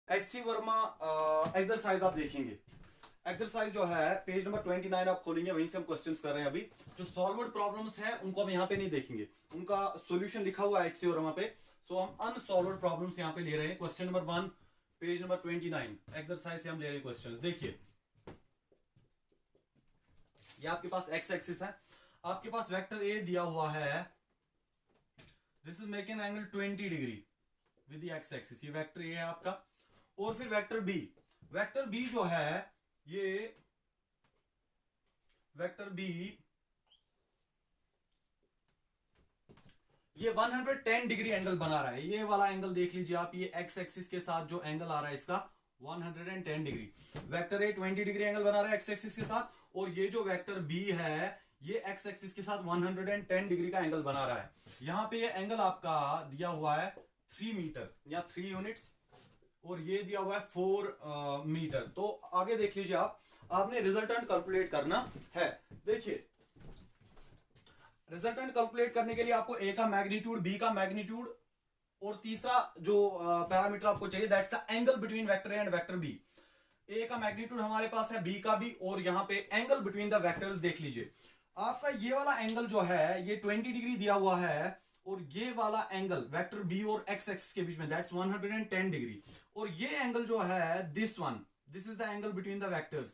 HC Verma exercise आप देखेंगे। Exercise जो है पेज नंबर 29 आप खोलेंगे, वहीं से हम क्वेश्चंस कर रहे हैं। अभी जो सॉल्व्ड प्रॉब्लम्स हैं उनको हम यहाँ पे नहीं देखेंगे, उनका सॉल्यूशन लिखा हुआ है एचसी वर्मा पे। सो हम अनसॉल्व्ड प्रॉब्लम्स यहाँ पे ले रहे हैं। Question number 1 page number 29 exercise से हम ले रहे हैं क्वेश्चन। देखिए ये आपके पास एक्स एक्सिस है, आपके पास वेक्टर ए दिया हुआ है, this is making angle 20 degree with the X axis. ये वेक्टर ए है आपका। और फिर वेक्टर बी जो है, ये वेक्टर बी ये 110 डिग्री एंगल बना रहा है। ये वाला एंगल देख लीजिए आप, ये एक्स एक्सिस के साथ जो एंगल आ रहा है इसका 110 degree. Vector A 20 degree angle बना रहा है एक्स एक्सिस के साथ, और ये जो वेक्टर बी है ये एक्स एक्सिस के साथ 110 डिग्री का एंगल बना रहा है। यहां पे ये एंगल आपका दिया हुआ है 3 मीटर या 3 यूनिट्स, और ये दिया हुआ है 4 मीटर। तो आगे देख लीजिए आप, आपने रिजल्टेंट कैलकुलेट करना है। देखिए रिजल्टेंट कैलकुलेट करने के लिए आपको ए का मैग्नीट्यूड, बी का मैग्नीट्यूड, और तीसरा जो पैरामीटर आपको चाहिए that's the angle between vector A and vector B. A का मैग्नीट्यूड हमारे पास है, बी का भी, और यहां पे एंगल बिटवीन द वेक्टर्स देख लीजिए। आपका ये वाला एंगल जो है ये 20 डिग्री दिया हुआ है, और ये वाला एंगल वेक्टर बी और एक्स एक्सिस के बीच में दैट्स 110 डिग्री। और ये एंगल जो है this one, this is the angle between the vectors,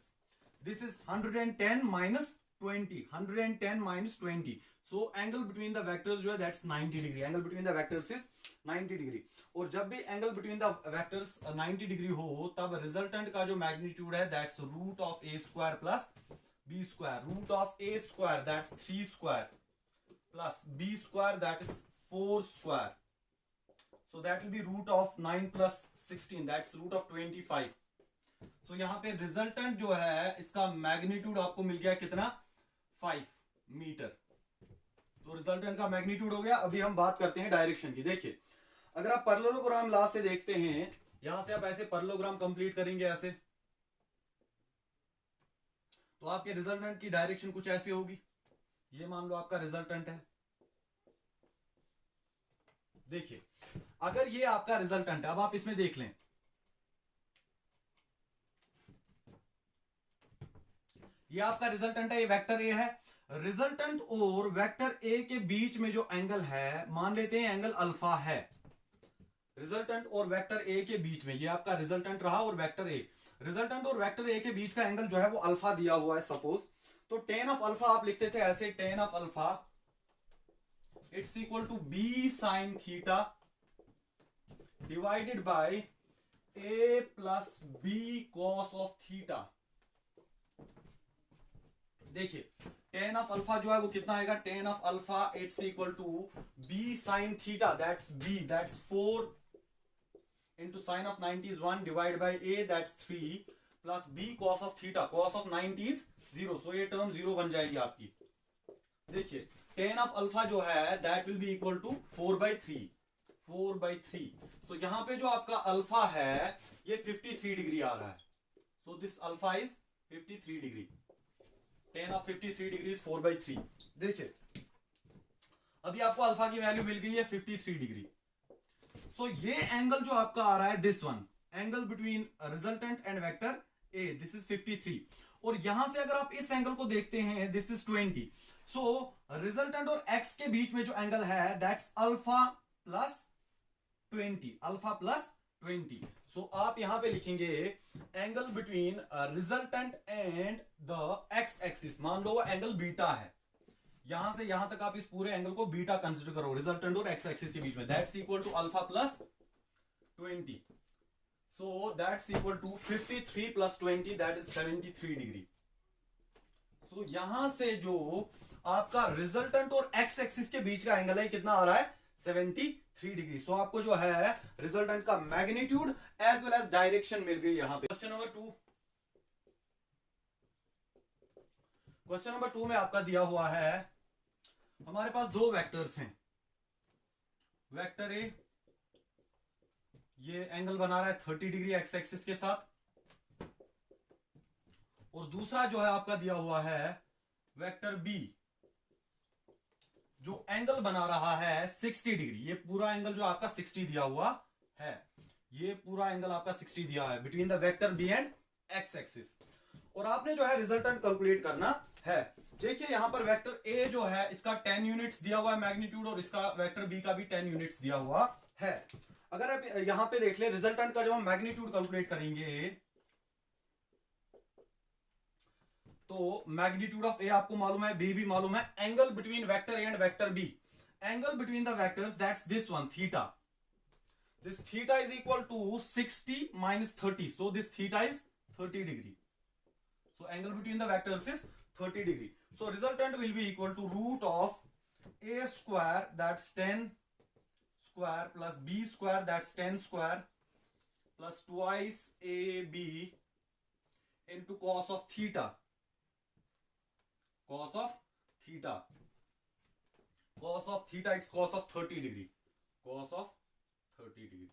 this is 110 minus 20, 110 minus 20। So angle between the vectors जो है that's 90 degree. Angle between the vectors is 90 degree. और जब भी angle between the vectors 90 degree हो तब resultant का जो magnitude है that's root of A square plus B square. Root of A square that's 3 square plus B square that is 4 square. So that will be root of 9 plus 16 that's root of 25। सो यहां पे resultant जो है इसका magnitude आपको मिल गया कितना, 5 metre. तो रिजल्टेंट का मैग्नीट्यूड हो गया। अभी हम बात करते हैं डायरेक्शन की। देखिए अगर आप पैरेललोग्राम लॉ से देखते हैं, यहां से आप ऐसे पैरेललोग्राम कंप्लीट करेंगे ऐसे, तो आपके रिजल्टेंट की डायरेक्शन कुछ ऐसी होगी। ये मान लो आपका रिजल्टेंट है। देखिए अगर ये आपका रिजल्टेंट है, अब आप इसमें देख लें, ये आपका रिजल्टेंट है, ये वेक्टर ए है। रिजल्टेंट और वेक्टर ए के बीच में जो एंगल है, मान लेते हैं एंगल अल्फा है। रिजल्टेंट और वेक्टर ए के बीच में, ये आपका रिजल्टेंट रहा और वेक्टर ए, रिजल्टेंट और वेक्टर ए के बीच का एंगल जो है वो अल्फा दिया हुआ है सपोज। तो टेन ऑफ अल्फा आप लिखते थे ऐसे, tan of alpha it's equal to B sine theta divided by A plus B cos of theta. देखिए टेन ऑफ अल्फा जो है वो कितना आएगा, tan of alpha it's equal to B sine theta that's B that's 4 into sine of 90 is 1 divide by A that's 3 plus B cos of theta, cos of 90 is 0। So ये term 0 बन जाएगी आपकी। देखिए टेन ऑफ अल्फा जो है that will be equal to 4/3, 4/3। So यहां पे जो आपका अल्फा है ये 53 डिग्री आ रहा है। So this alpha is 53 degree. Ten of 53 degree is 4/3। देखिए अभी आपको अल्फा की वैल्यू मिल गई है 53 डिग्री। सो ये एंगल जो आपका आ रहा है this one, angle between resultant and vector A, this is 53। और यहां से अगर आप इस एंगल को देखते हैं दिस इज 20। सो रिजल्टेंट और एक्स के बीच में जो एंगल है that's alpha plus 20, alpha plus 20। सो आप यहां पे लिखेंगे angle between resultant and the X axis. मान लो वो एंगल बीटा है, यहां से यहां तक आप इस पूरे एंगल को बीटा कंसीडर करो, रिजल्टेंट और एक्स एक्सिस के बीच में, that's equal to alpha plus 20। So that's equal to 53 plus 20 that is 73 degree. So यहां से जो आपका रिजल्टेंट और एक्स एक्सिस के बीच का एंगल है कितना आ रहा है, 73 डिग्री। सो आपको जो है रिजल्टेंट का magnitude as well as direction मिल गई यहां पे। क्वेश्चन नंबर 2, क्वेश्चन नंबर 2 में आपका दिया हुआ है, हमारे पास दो वेक्टर्स हैं। वेक्टर ए ये एंगल बना रहा है 30 डिग्री एक्स एक्सिस के साथ, और दूसरा जो है आपका दिया हुआ है वेक्टर बी जो एंगल बना रहा है 60 डिग्री। ये पूरा एंगल जो आपका 60 दिया हुआ है, ये पूरा एंगल आपका 60 दिया है between the vector B and X axis. और आपने जो है रिजल्टेंट कैलकुलेट करना है। देखिए यहां पर वेक्टर ए जो है इसका 10 यूनिट्स दिया हुआ है मैग्नीट्यूड, और इसका वेक्टर बी का भी 10 यूनिट्स दिया हुआ है। अगर आप यहां पे देख ले रिजल्टेंट का जब हम मैग्नीट्यूड कैलकुलेट करेंगे तो मैग्नीट्यूड ऑफ ए आपको मालूम है, बी भी मालूम है, angle between vector A and vector B, angle between the vectors that's this one theta, this theta is equal to 60 minus 30, so this theta is 30 degree, so angle between the vectors is 30 degree, so resultant will be equal to root of a square that's 10 square plus b square that's 10 square plus twice ab into cos of theta, cos of theta, cos of theta it's cos of 30 degree, cos of 30 degree.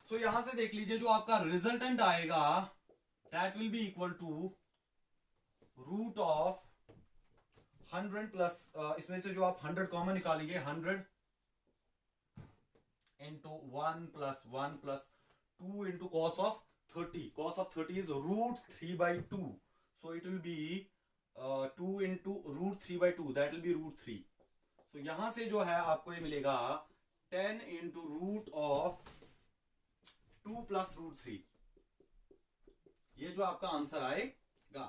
So यहां से देख लीजिए जो आपका resultant आएगा that will be equal to root of 100 plus इसमें से जो आप 100 कॉमन निकालेंगे 100 into 1 plus 1 plus 2 into cos of 30, cos of 30 is root 3/2, so it will be 2 into root 3/2 that will be root 3। So यहां से जो है आपको ये मिलेगा 10 into root of 2 plus root 3, ये जो आपका आंसर आएगा।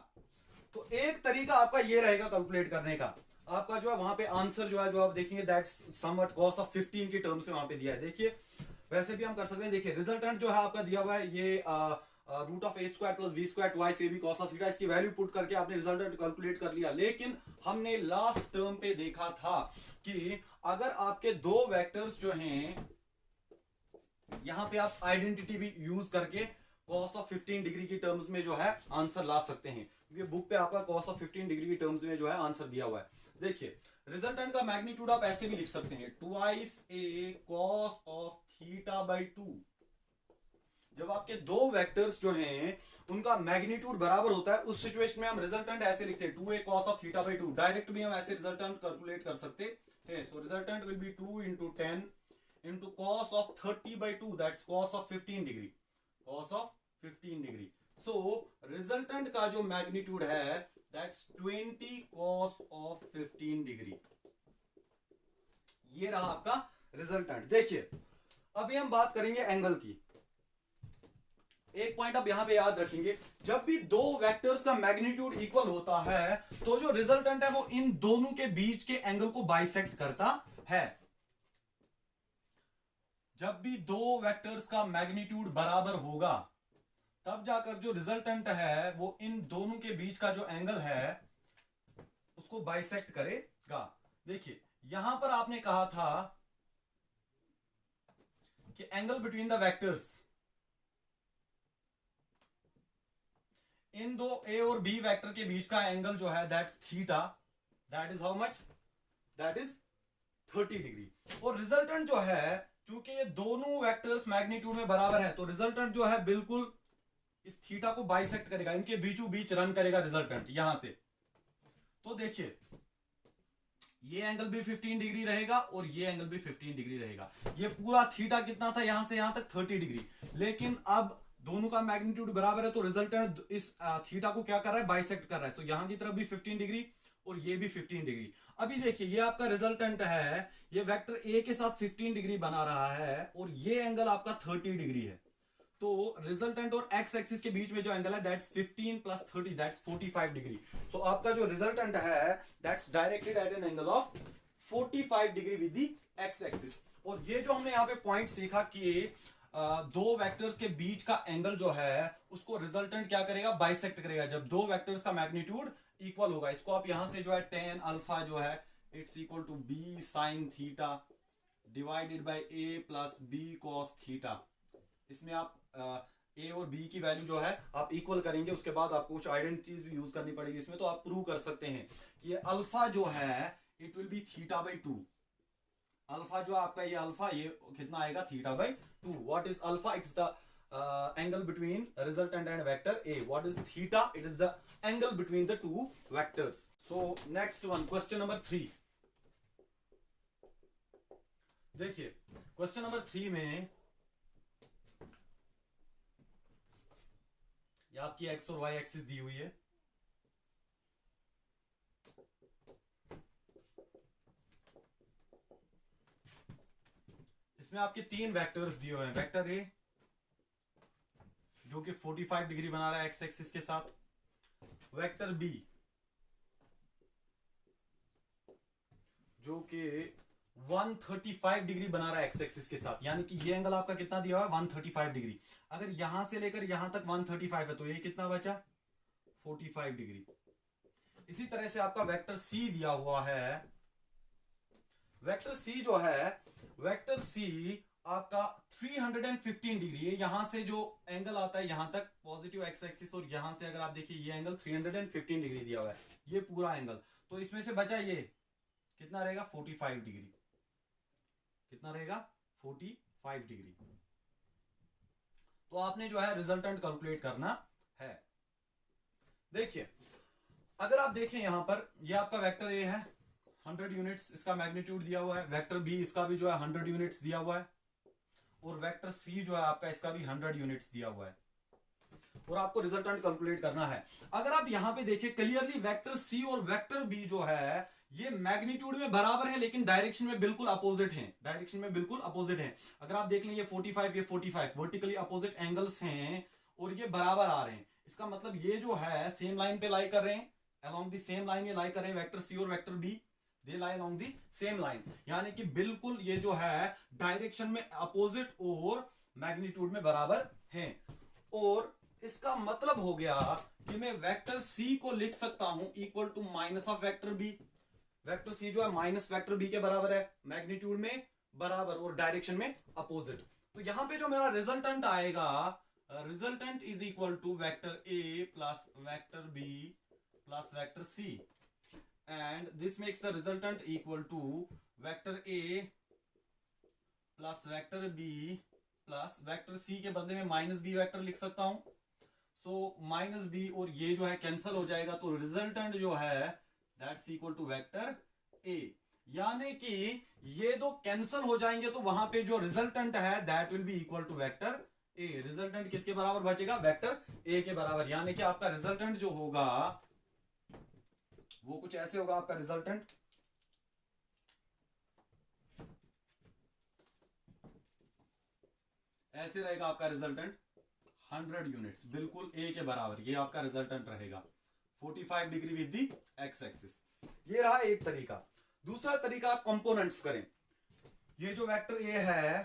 तो एक तरीका आपका ये रहेगा कैलकुलेट करने का, आपका जो है वहां पे आंसर जो है जो आप देखेंगे दैट्स समवट cos ऑफ 15 की टर्म से वहां पे दिया है। देखिए वैसे भी हम कर सकते हैं, देखिए रिजल्टेंट जो है आपका दिया हुआ है ये root of A square plus B square twice A B cos of theta, इसकी वैल्यू पुट करके आपने रिजल्टेंट कैलकुलेट कर लिया। लेकिन हमने लास्ट टर्म पे देखा था कि अगर आपके दो वेक्टर्स जो हैं यहां पे आप आइडेंटिटी भी यूज करके कॉस ऑफ 15 डिग्री की टर्म्स में जो है आंसर ला सकते हैं, क्योंकि बुक पे आपका कॉस ऑफ 15 डिग्री की टर्म्स में जो है आंसर दिया हुआ है। देखिए रिजल्टेंट का मैग्नीट्यूड आप ऐसे भी लिख सकते हैं twice A cos of theta by 2। जब आपके दो वेक्टर्स जो हैं उनका मैग्नीट्यूड बराबर होता है उस सिचुएशन में हम रिजल्टेंट ऐसे लिखते हैं 2a cos of theta by 2। Direct भी हम ऐसे रिजल्टेंट कैलकुलेट कर सकते हैं। So resultant will be 2 into 10 into cos of 30/2 that's cos of 15 degree, cos of 15 degree. So resultant का जो मैग्नीट्यूड है दैट्स 20 कॉस ऑफ 15 डिग्री। ये रहा आपका रिजल्टेंट। देखिए अभी हम बात करेंगे एंगल की। एक पॉइंट आप यहां पे याद रखेंगे, जब भी दो वेक्टर्स का मैग्नीट्यूड इक्वल होता है तो जो रिजल्टेंट है वो इन दोनों के बीच के एंगल को बाइसेक्ट करता है। जब भी दो वेक्टर्स का मैग्नीट्यूड बराबर होगा तब जाकर जो रिजल्टेंट है वो इन दोनों के बीच का जो एंगल है उसको बाइसेक्ट करेगा। देखिए यहां पर आपने कहा था कि एंगल बिटवीन द वेक्टर्स, इन दो ए और बी वेक्टर के बीच का एंगल जो है that's theta, that is how much, that is 30 degree. और रिजल्टेंट जो है क्योंकि ये दोनों वेक्टर्स मैग्नीट्यूड में बराबर है तो रिजल्टेंट जो है बिल्कुल इस थीटा को बाइसेक्ट करेगा, इनके बीचों बीच रन करेगा रिजल्टेंट यहां से। तो देखिए ये एंगल भी 15 डिग्री रहेगा और ये एंगल भी 15 डिग्री रहेगा। ये पूरा थीटा कितना था यहां से यहां तक 30 डिग्री, लेकिन अब दोनों का मैग्नीट्यूड बराबर है तो रिजल्टेंट इस थीटा को क्या कर रहा है, बाइसेक्ट कर रहा है। सो यहां की तरफ भी 15 डिग्री और ये भी 15 डिग्री। अभी देखिए ये आपका रिजल्टेंट है, ये वेक्टर ए के साथ 15 डिग्री बना रहा है और ये एंगल आपका 30 डिग्री है। तो रिजल्टेंट और एक्स एक्सिस के बीच में जो एंगल है दैट्स 15 प्लस 30 दैट्स 45 डिग्री। सो आपका जो रिजल्टेंट है that's directed eight an angle of 45 degree with the X axis. और ये जो हमने यहाँ पे पॉइंट सीखा कि दो वेक्टर्स के बीच का एंगल जो है उसको रिजल्टेंट क्या करेगा, बाइसेक्ट करेगा जब दो वेक्टर्स का मैग्नीट्यूड इक्वल होगा। इसको आप यहां से जो है tan अल्फा जो है it's equal to b sin theta divided by a plus b cos theta. इसमें आप a और b की वैल्यू जो है आप इक्वल करेंगे, उसके बाद आपको कुछ आइडेंटिटीज भी यूज करनी पड़ेगी इसमें, तो आप प्रूव कर सकते हैं कि ये अल्फा जो है it will B theta by 2। Alpha जो आपका ये अल्फा ये कितना आएगा, theta by 2। What is alpha, it's the angle between resultant and vector A. What is theta? It is the angle between the two vectors. So next one, question number 3. देखिए question number 3 में ये आपकी x और Y axis दी हुई है। इसमें आपके तीन वेक्टर्स दिए हुए हैं। वेक्टर ए जो कि 45 डिग्री बना रहा है एक्स एक्सिस के साथ, वेक्टर बी जो कि 135 डिग्री बना रहा है एक्स एक्सिस के साथ, यानी कि ये एंगल आपका कितना दिया हुआ है 135 डिग्री। अगर यहां से लेकर यहां तक 135 है तो ये कितना बचा 45 डिग्री। इसी तरह से आपका वेक्टर सी दिया हुआ है। वेक्टर सी जो है, वेक्टर सी आपका 315 डिग्री है। यहां से जो एंगल आता है यहां तक पॉजिटिव एक्स एक्सिस, और यहां से अगर आप देखिए ये एंगल 315 डिग्री दिया हुआ है, ये पूरा एंगल। तो इसमें से बचा ये कितना रहेगा 45 डिग्री। कितना रहेगा 45 डिग्री। तो आपने जो है रिजल्टेंट कैलकुलेट करना है। देखिए अगर आप देखें यहां पर, ये आपका वेक्टर ए है 100 यूनिट्स, इसका मैग्नीट्यूड दिया हुआ है। वेक्टर बी इसका भी जो है 100 यूनिट्स दिया हुआ है, और वेक्टर सी जो है आपका इसका भी 100 यूनिट्स दिया हुआ है, और आपको रिजल्टेंट कैलकुलेट करना है। अगर आप यहां पे देखिए क्लियरली वेक्टर सी और वेक्टर बी जो है ये मैग्नीट्यूड में बराबर है, लेकिन डायरेक्शन में बिल्कुल अपोजिट हैं। डायरेक्शन में बिल्कुल अपोजिट हैं। अगर आप देख लें ये 45 ये 45 वर्टिकली अपोजिट एंगल्स हैं, और ये बराबर आ रहे हैं। इसका मतलब ये जो है सेम लाइन पे लाई कर रहे हैं, अलोंग द सेम लाइन ये लाई कर रहे हैं। वेक्टर सी और vector B they lie along the same line, यानी कि बिल्कुल ये जो है डायरेक्शन में अपोजिट और मैग्नीट्यूड में बराबर हैं। और इसका मतलब हो गया कि मैं वेक्टर सी को लिख सकता हूं equal to minus of vector B. Vector C जो है माइनस वेक्टर बी के बराबर है, मैग्नीट्यूड में बराबर और डायरेक्शन में अपोजिट। तो यहां पे जो मेरा रिजल्टेंट आएगा, resultant is equal to vector A plus vector B plus vector C, and this makes the resultant equal to vector A plus vector B plus vector C के बदले में माइनस बी वेक्टर लिख सकता हूं। So minus B और ये जो है कैंसिल हो जाएगा, तो रिजल्टेंट जो है that's equal to vector A. यानी कि ये दो कैंसिल हो जाएंगे तो वहां पे जो रिजल्टेंट है that will be equal to vector A. Resultant किसके बराबर बचेगा वेक्टर ए के बराबर। यानी कि आपका रिजल्टेंट जो होगा वो कुछ ऐसे होगा। आपका रिजल्टेंट ऐसे रहेगा। आपका रिजल्टेंट 100 यूनिट्स बिल्कुल ए के बराबर, ये आपका रिजल्टेंट रहेगा 45 degree with the x axis. ये रहा एक तरीका। दूसरा तरीका आप कंपोनेंट्स करें। ये जो वेक्टर ए है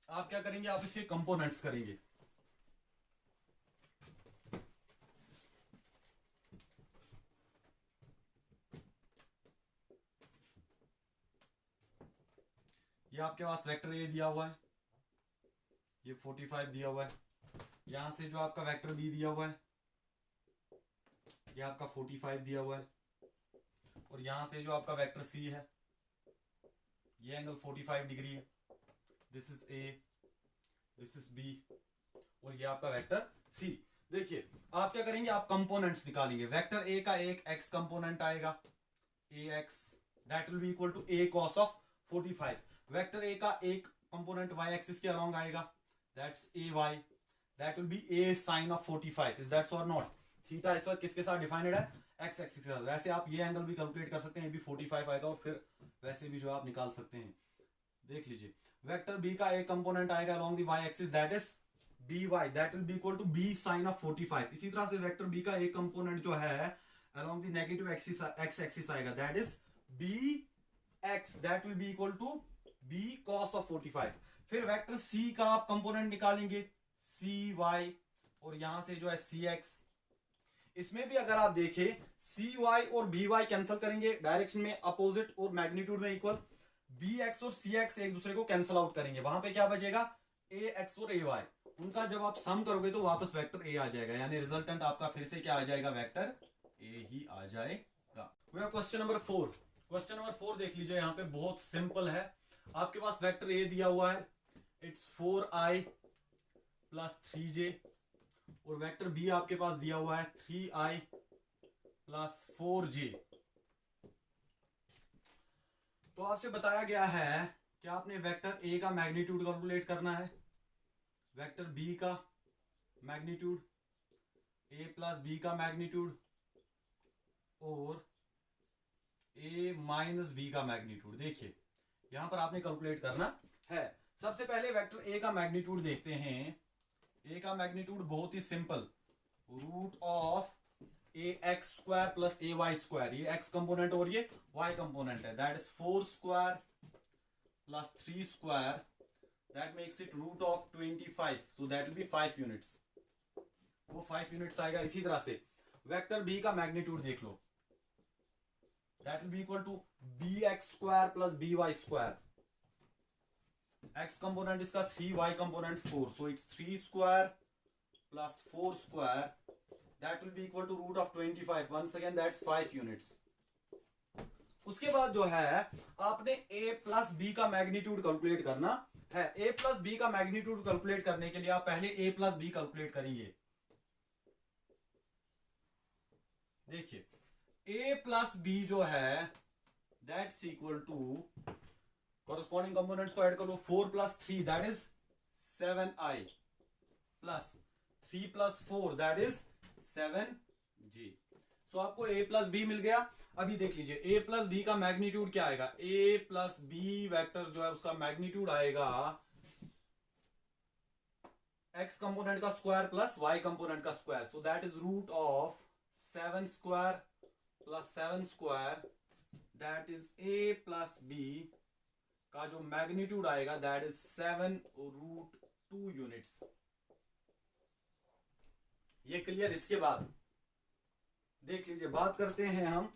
आप क्या करेंगे, आप इसके कंपोनेंट्स करेंगे। ये आपके पास वेक्टर ए दिया हुआ है, ये 45 दिया हुआ है। यहां से जो आपका वेक्टर बी दिया हुआ है ये आपका 45 दिया हुआ है, और यहां से जो आपका वेक्टर सी है ये एंगल 45 डिग्री है। This is A, this is B, और ये आपका वेक्टर सी। देखिए आप क्या करेंगे, आप कंपोनेंट्स निकालेंगे। वेक्टर ए का एक एक्स कंपोनेंट आएगा, a x that will be equal to a cos of 45। Vector ए का एक कंपोनेंट वाई एक्सिस के अलोंग आएगा, that's a y, that will be a sine of 45। Is that's और not? Theta इस वक्त किसके साथ डिफाइंड है, एक्स एक्सिस के साथ। वैसे आप ये एंगल भी कैलकुलेट कर सकते हैं, ये भी 45 आएगा, और फिर वैसे भी जो आप निकाल सकते हैं। देख लीजिए वेक्टर बी का एक कंपोनेंट आएगा along the Y axis, that is B Y, that will be equal to B sine of 45। इसी तरह से वेक्टर बी का एक कंपोनेंट जो है along the negative axis x axis आएगा, that is b x, that will be equal to B cos of 45। फिर vector C का आप कंपोनेंट निकालेंगे, सी वाई, और यहां से जो है सी एक्स। इसमें भी अगर आप देखें सी वाई और बी वाई कैंसिल करेंगे, डायरेक्शन में अपोजिट और मैग्नीट्यूड में इक्वल। बी एक्स और सी एक्स एक दूसरे को कैंसिल आउट करेंगे, वहां पे क्या बचेगा ए एक्स और ए वाई। उनका जब आप सम करोगे तो वापस वेक्टर ए आ जाएगा, यानी रिजल्टेंट आपका फिर से क्या आ जाएगा, वेक्टर ए ही आ जाएगा। Question number 4। क्वेश्चन नंबर 4 देख लीजिए, यहां पे बहुत सिंपल है। आपके पास वेक्टर ए दिया हुआ है, इट्स 4i प्लस 3j, और वेक्टर बी आपके पास दिया हुआ है 3i प्लस 4j। तो आपसे बताया गया है कि आपने वेक्टर ए का मैग्नीट्यूड कैलकुलेट करना है, वेक्टर बी का मैग्नीट्यूड, a प्लस बी का मैग्नीट्यूड और a माइनस बी का मैग्नीट्यूड। देखिए यहां पर आपने कैलकुलेट करना है। सबसे पहले वेक्टर a का मैग्नीट्यूड देखते हैं। a का मैग्नीट्यूड बहुत ही simple, root of a x square plus a y square, ये एक्स कंपोनेंट और ये वाई कंपोनेंट है, that is 4 square plus 3 square, that makes it root of 25, so that will be 5 units, वो 5 units आएगा। इसी तरह से वेक्टर बी का मैग्नीट्यूड देख लो, that will be equal to b x square plus b y square, x component इसका 3, y component 4, so it's 3 square plus 4 square, that will be equal to root of 25, once again that's 5 units। उसके बाद जो है आपने a plus B का magnitude calculate करना है। a plus B का मैग्नीट्यूड कैलकुलेट करने के लिए आप पहले a प्लस बी कैलकुलेट करेंगे। देखिए a प्लस बी जो है that's equal to, corresponding components को ऐड कर लो, 4 plus 3 that is 7i plus 3 plus 4 that is 7g। So आपको a प्लस बी मिल गया। अभी देख लीजिए a प्लस बी का मैग्नीट्यूड क्या आएगा, a प्लस बी वेक्टर जो है उसका मैग्नीट्यूड आएगा x कंपोनेंट का स्क्वायर प्लस y कंपोनेंट का square, so that is root of 7 square plus 7 square, that is a plus B का जो मैग्नीट्यूड आएगा दैट इज 7 रूट 2 यूनिट्स। ये क्लियर। इसके बाद देख लीजिए, बात करते हैं हम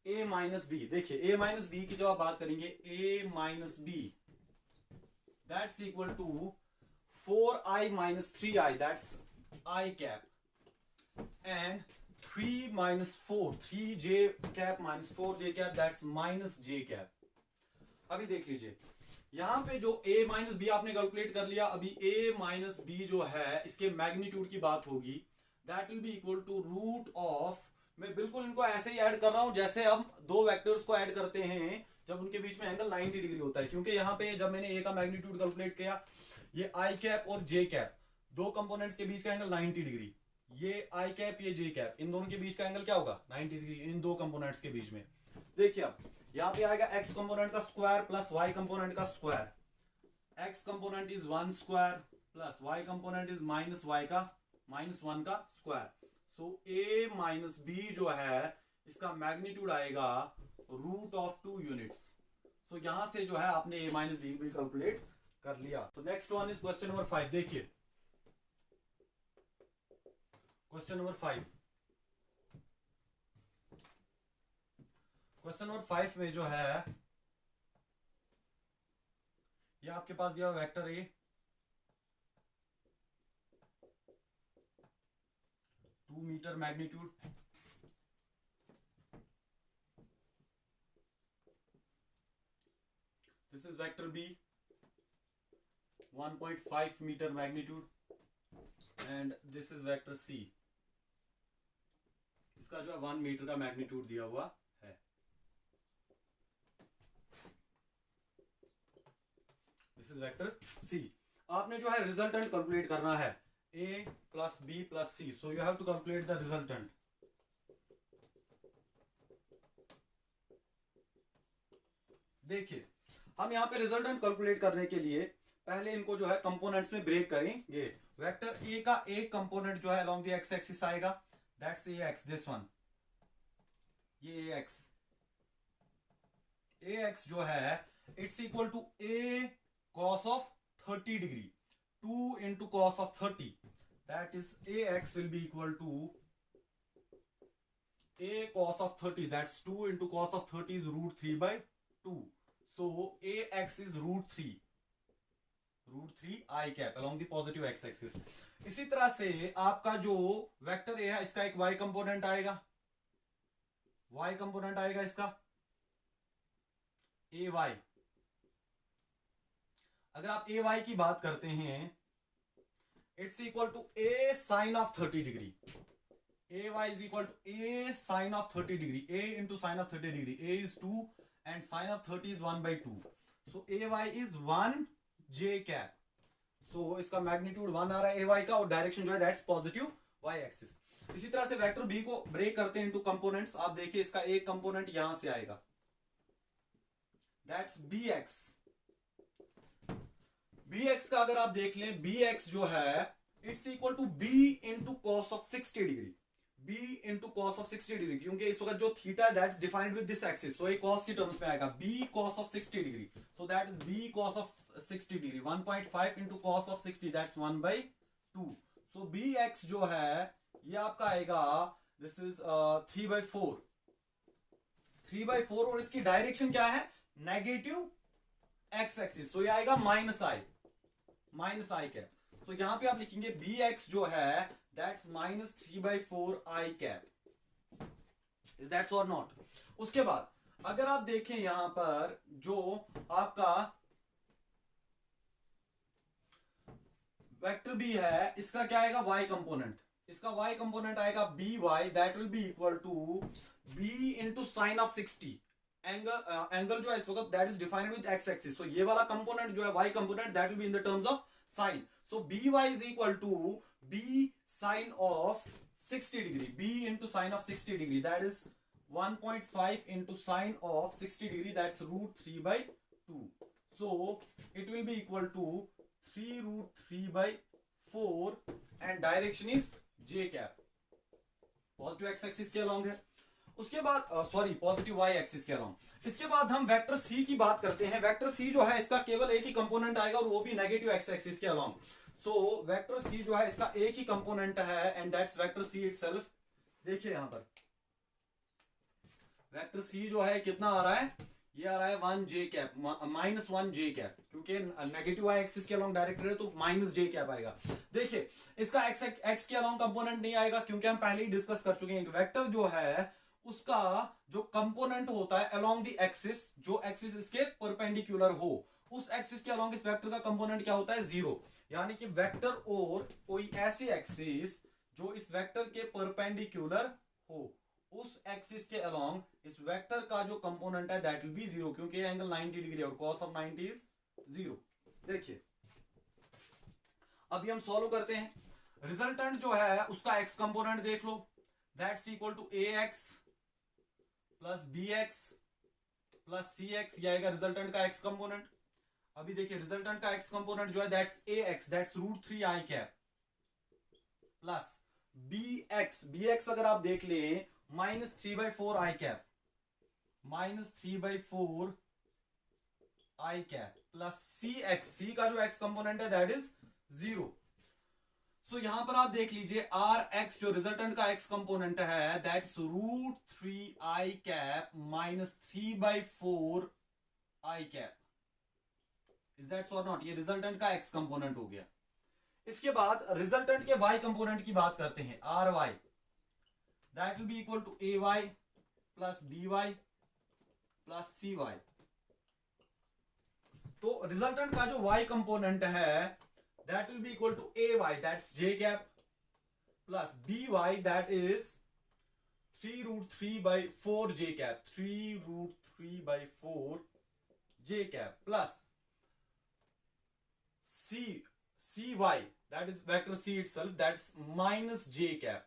a माइनस बी। देखिए a माइनस बी की जब आप बात करेंगे, a minus B that's equal to 4i minus 3i, that's i cap, and 3 minus 4, 3j cap minus 4j cap, that's minus j cap. अभी देख लीजिए यहां पे जो a माइनस बी आपने कैलकुलेट कर लिया। अभी a माइनस बी जो है इसके मैग्नीट्यूड की बात होगी, that will be equal to root of, मैं बिल्कुल इनको ऐसे ही ऐड कर रहा हूं जैसे हम दो वेक्टर्स को ऐड करते हैं जब उनके बीच में एंगल 90 डिग्री होता है, क्योंकि यहाँ पे जब मैंने a का मैग्नीट्यूड कैलकुलेट किया, ये i कैप और j कैप दो कंपोनेंट्स के बीच का एंगल 90 डिग्री, ये i कैप ये j कैप, इन दोनों के बीच का एंगल क्या होगा 90 डिग्री, इन दो कंपोनेंट्स के बीच में। देखिए अब यहाँ पे आएगा x कंपोनेंट का स्क्वायर प्लस y कंपोनेंट का square, x component is 1 square plus y component is minus y का माइनस 1 का square, so a minus B जो है इसका मैग्नीट्यूड आएगा रूट ऑफ 2 यूनिट्स। सो यहां से जो है आपने a माइनस बी भी कैलकुलेट कर लिया। तो next one is question number 5। देखिए क्वेश्चन नंबर 5, क्वेश्चन नंबर 5 में जो है ये आपके पास दिया हुआ vector A, 2 metre magnitude, this is vector B 1.5 metre magnitude, and this is vector C, इसका जो है 1 मीटर का मैग्नीट्यूड दिया हुआ है। This is vector C. आपने जो है रिजल्टेंट कैलकुलेट करना है, a प्लस बी प्लस सी, so you have to calculate the resultant. देखिए हम यहाँ पे रिजल्टेंट कैलकुलेट करने के लिए पहले इनको जो है कंपोनेंट्स में ब्रेक करेंगे। वेक्टर ए का एक कंपोनेंट जो है अलोंग द एक्स एक्सिस आएगा, that's A X, this one, ये ए एक्स जो है it's equal to A cos of 30 degree, 2 into cos of 30, that is ax will be equal to a cos of 30, that's 2 into cos of 30 is root 3 by 2, so ax is root 3 I cap along the positive x axis। इसी तरह से आपका जो vector a है इसका एक y component आएगा, इसका ay। अगर आप ए वाई की बात करते हैं, it's equal to a sine of 30 degree, a y is equal to a sine of 30 degree, a into sine of 30 degree, a is 2 and sine of 30 is 1/2, so a y is 1 j cap, so इसका magnitude 1 आ रहा है ay का, और direction जो है that's positive y axis. इसी तरह से वेक्टर b को ब्रेक करते हैं इनटू कंपोनेंट्स। आप देखिए इसका एक कंपोनेंट यहां से आएगा, दैट्स bx। bx का अगर आप देख लें, bx जो है it's equal to b into cos of 60 degree, b into cos of 60 degree, क्योंकि इस वक्त जो theta that's defined with this axis, so ये कॉस की टर्म्स में आएगा, b cos of 60 degree, so that is b cos of 60 degree, 1.5 into cos of 60 that's 1/2। So bx जो है ये आपका आएगा, दिस इज 3/4, 3/4, और इसकी डायरेक्शन क्या है, नेगेटिव x एक्सिस, सो ये आएगा माइनस i कैप। सो यहां पे आप लिखेंगे bx जो है that's -3/4 i cap. Is that's और नॉट? उसके बाद अगर आप देखें यहां पर जो आपका वेक्टर b है, इसका क्या आएगा, y कंपोनेंट, इसका y कंपोनेंट आएगा by, that will be equal to b into sine of 60। Angle जो है इस वक्त that is defined with x axis, so ये वाला कंपोनेंट जो है y component that will be in the terms of sine, so by is equal to b sine of 60 degree, b into sine of 60 degree, that is 1.5 into sine of 60 degree, that's √3/2, so it will be equal to 3√3/4 and direction is j cap, positive x axis के अलोंग है। उसके बाद sorry positive y axis के अलोंग। इसके बाद हम वेक्टर c की बात करते हैं। वेक्टर c जो है इसका केवल एक ही कंपोनेंट आएगा और वो भी नेगेटिव x एक्सिस के अलोंग। सो वेक्टर c जो है इसका एक ही कंपोनेंट है and that's vector c itself. देखिए यहां पर वेक्टर c जो है कितना आ रहा है, ये आ रहा है 1j कैप, -1j कैप, क्योंकि नेगेटिव y एक्सिस के अलोंग डायरेक्टेड है तो -j कैप आएगा। देखिए इसका x के अलोंग कंपोनेंट नहीं आएगा क्योंकि हम पहले ही डिस्कस कर चुके हैं। वेक्टर जो है उसका जो कंपोनेंट होता है अलोंग द एक्सिस, जो एक्सिस इसके परपेंडिकुलर हो, उस एक्सिस के अलोंग इस वेक्टर का कंपोनेंट क्या होता है, 0। यानी कि वेक्टर और कोई ऐसी एक्सिस जो इस वेक्टर के परपेंडिकुलर हो, उस एक्सिस के अलोंग इस वेक्टर का जो कंपोनेंट है दैट विल बी 0, क्योंकि एंगल 90 डिग्री और cos ऑफ 90 इज 0। देखिए अभी हम सॉल्व करते हैं। रिजल्टेंट जो है उसका x कंपोनेंट देख लो, that's equal to ax plus bx plus cx, ये आएगा रिजल्टेंट का x कंपोनेंट। अभी देखिए रिजल्टेंट का x कंपोनेंट जो है that's ax, that's √3i cap, plus bx अगर आप देख ले -3/4i cap, -3/4i cap, plus c का जो x कंपोनेंट है दैट इज 0। सो यहां पर आप देख लीजिए rx जो रिजल्टेंट का x कंपोनेंट है that's √3i cap -3/4i cap. Is that और नॉट? ये रिजल्टेंट का x कंपोनेंट हो गया। इसके बाद रिजल्टेंट के y कंपोनेंट की बात करते हैं, ry that will be equal to ay plus by plus cy। तो रिजल्टेंट का जो y कंपोनेंट है that will be equal to ay, that's j cap, plus by, that is 3√3/4 j cap, 3√3/4 j cap, plus cy, that is vector c itself, that's minus j cap।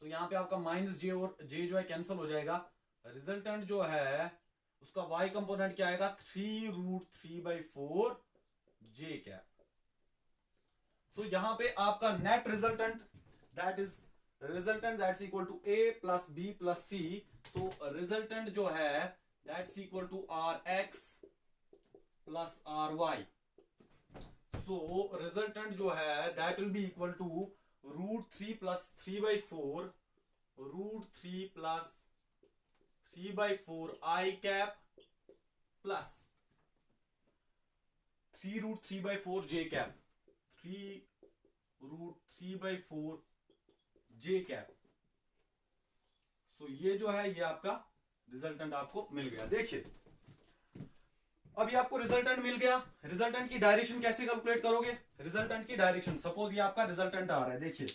so यहां पे आपका minus j और j जो है cancel हो जाएगा। Resultant जो है उसका y कंपोनेंट क्या आएगा, 3√3/4 j कैप। तो यहां पे आपका net resultant that's equal to a plus b plus c। So resultant जो है that's equal to rx plus ry। So resultant जो है that will be equal to √3 plus 3/4 √3 plus 3/4i cap plus 3√3/4 j cap, 3√3/4 j cap. So ये जो है ये आपका resultant आपको मिल गया। देखिए अभी आपको रिजल्टेंट मिल गया, रिजल्टेंट की डायरेक्शन कैसे कैलकुलेट करोगे? रिजल्टेंट की डायरेक्शन, सपोज ये आपका रिजल्टेंट आ रहा है, देखिए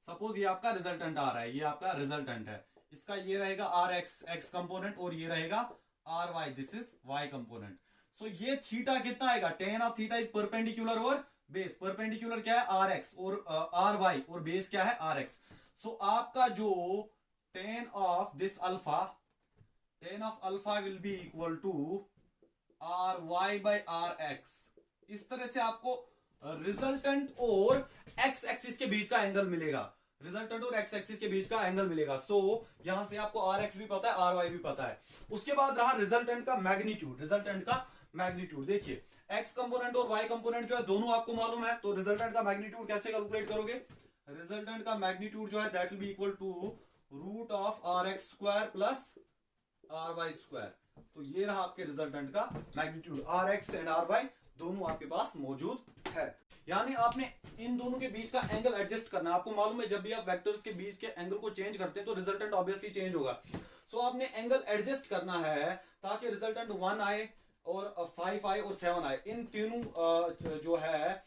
सपोज ये आपका रिजल्टेंट आ रहा है, ये आपका रिजल्टेंट है, इसका ये रहेगा rx x कंपोनेंट और ये रहेगा r y, this is y component. So ये थीटा कितना आएगा, tan of theta is perpendicular और बेस। परपेंडिकुलर क्या है आर एक्स और आर वाई, और बेस क्या है आर एक्स। सो आपका जो tan of this alpha, tan of alpha will be equal to r y by r x. इस तरह से आपको रिजल्टेंट और एक्स एक्सिस के बीच का एंगल मिलेगा, रिजल्टेंट और एक्स एक्सिस के बीच का एंगल मिलेगा। सो यहां से आपको आर एक्स भी पता है, आर वाई भी पता है। उसके बाद रहा रिजल्टेंट का मैग्नीट्यूड, रिजल्टेंट का मैग्नीट्यूड। देखिए एक्स कंपोनेंट और वाई कंपोनेंट जो है दोनों आपको मालूम है, तो रिजल्टेंट का मैग्नीट्यूड कैसे कैलकुलेट करोगे, रिजल्टेंट का मैग्नीट्यूड जो है that will be equal to root of R X square plus R Y square. तो ये रहा आपके रिजल्टेंट का magnitude, R X and R Y दोनों आपके पास मौजूद है। यानी आपने इन दोनों के बीच का एंगल एडजस्ट करना। आपको मालूम है जब भी आप वेक्टर्स के बीच के एंगल को चेंज करते हैं तो रिजल्टेंट ऑब्वियसली चेंज होगा। सो आपने एंगल एडजस्ट करना है ताकि रिजल्टेंट 1 आए और 5 आए और 7 आए। इन तीनों जो है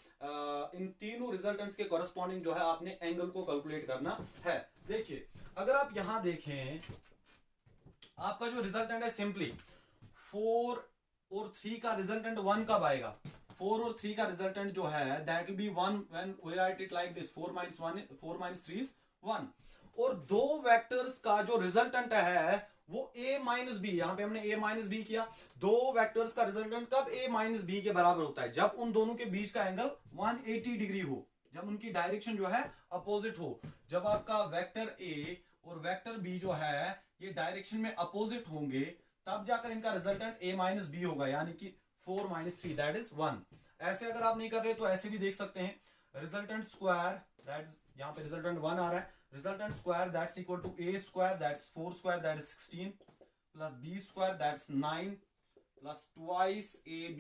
इन तीनों रिजल्टेंट्स के कॉरेस्पॉन्डिंग जो है आपने एंगल को कैलकुलेट करना है। देखिए अगर आप यहां देखें, आपका जो रिजल्टेंट है सिंपली 4 और 3 का रिजल्टेंट 1 कब आएगा, 4 और 3 का रिजल्टेंट जो है that will be 1 when we write it like this, 4 minus 1 4 minus 3 is 1। और दो वेक्टर्स का जो रिजल्टेंट है वो a माइनस बी, यहां पे हमने a माइनस बी किया। दो वेक्टर्स का रिजल्टेंट कब a माइनस बी के बराबर होता है, जब उन दोनों के बीच का एंगल 180 डिग्री हो, जब उनकी डायरेक्शन जो है अपोजिट हो। जब आपका वेक्टर a और वेक्टर b जो है ये डायरेक्शन में अपोजिट होंगे तब जाकर इनका रिजल्टेंट a माइनस बी होगा, यानी कि 4 minus 3 दैट इज 1। ऐसे अगर आप नहीं कर रहे तो ऐसे भी देख सकते हैं, रिजल्टेंट स्क्वायर दैट इज, यहां पे रिजल्टेंट 1 आ रहा है, resultant square that's equal to a square that's 4 square that is 16 plus b square that's 9 plus twice ab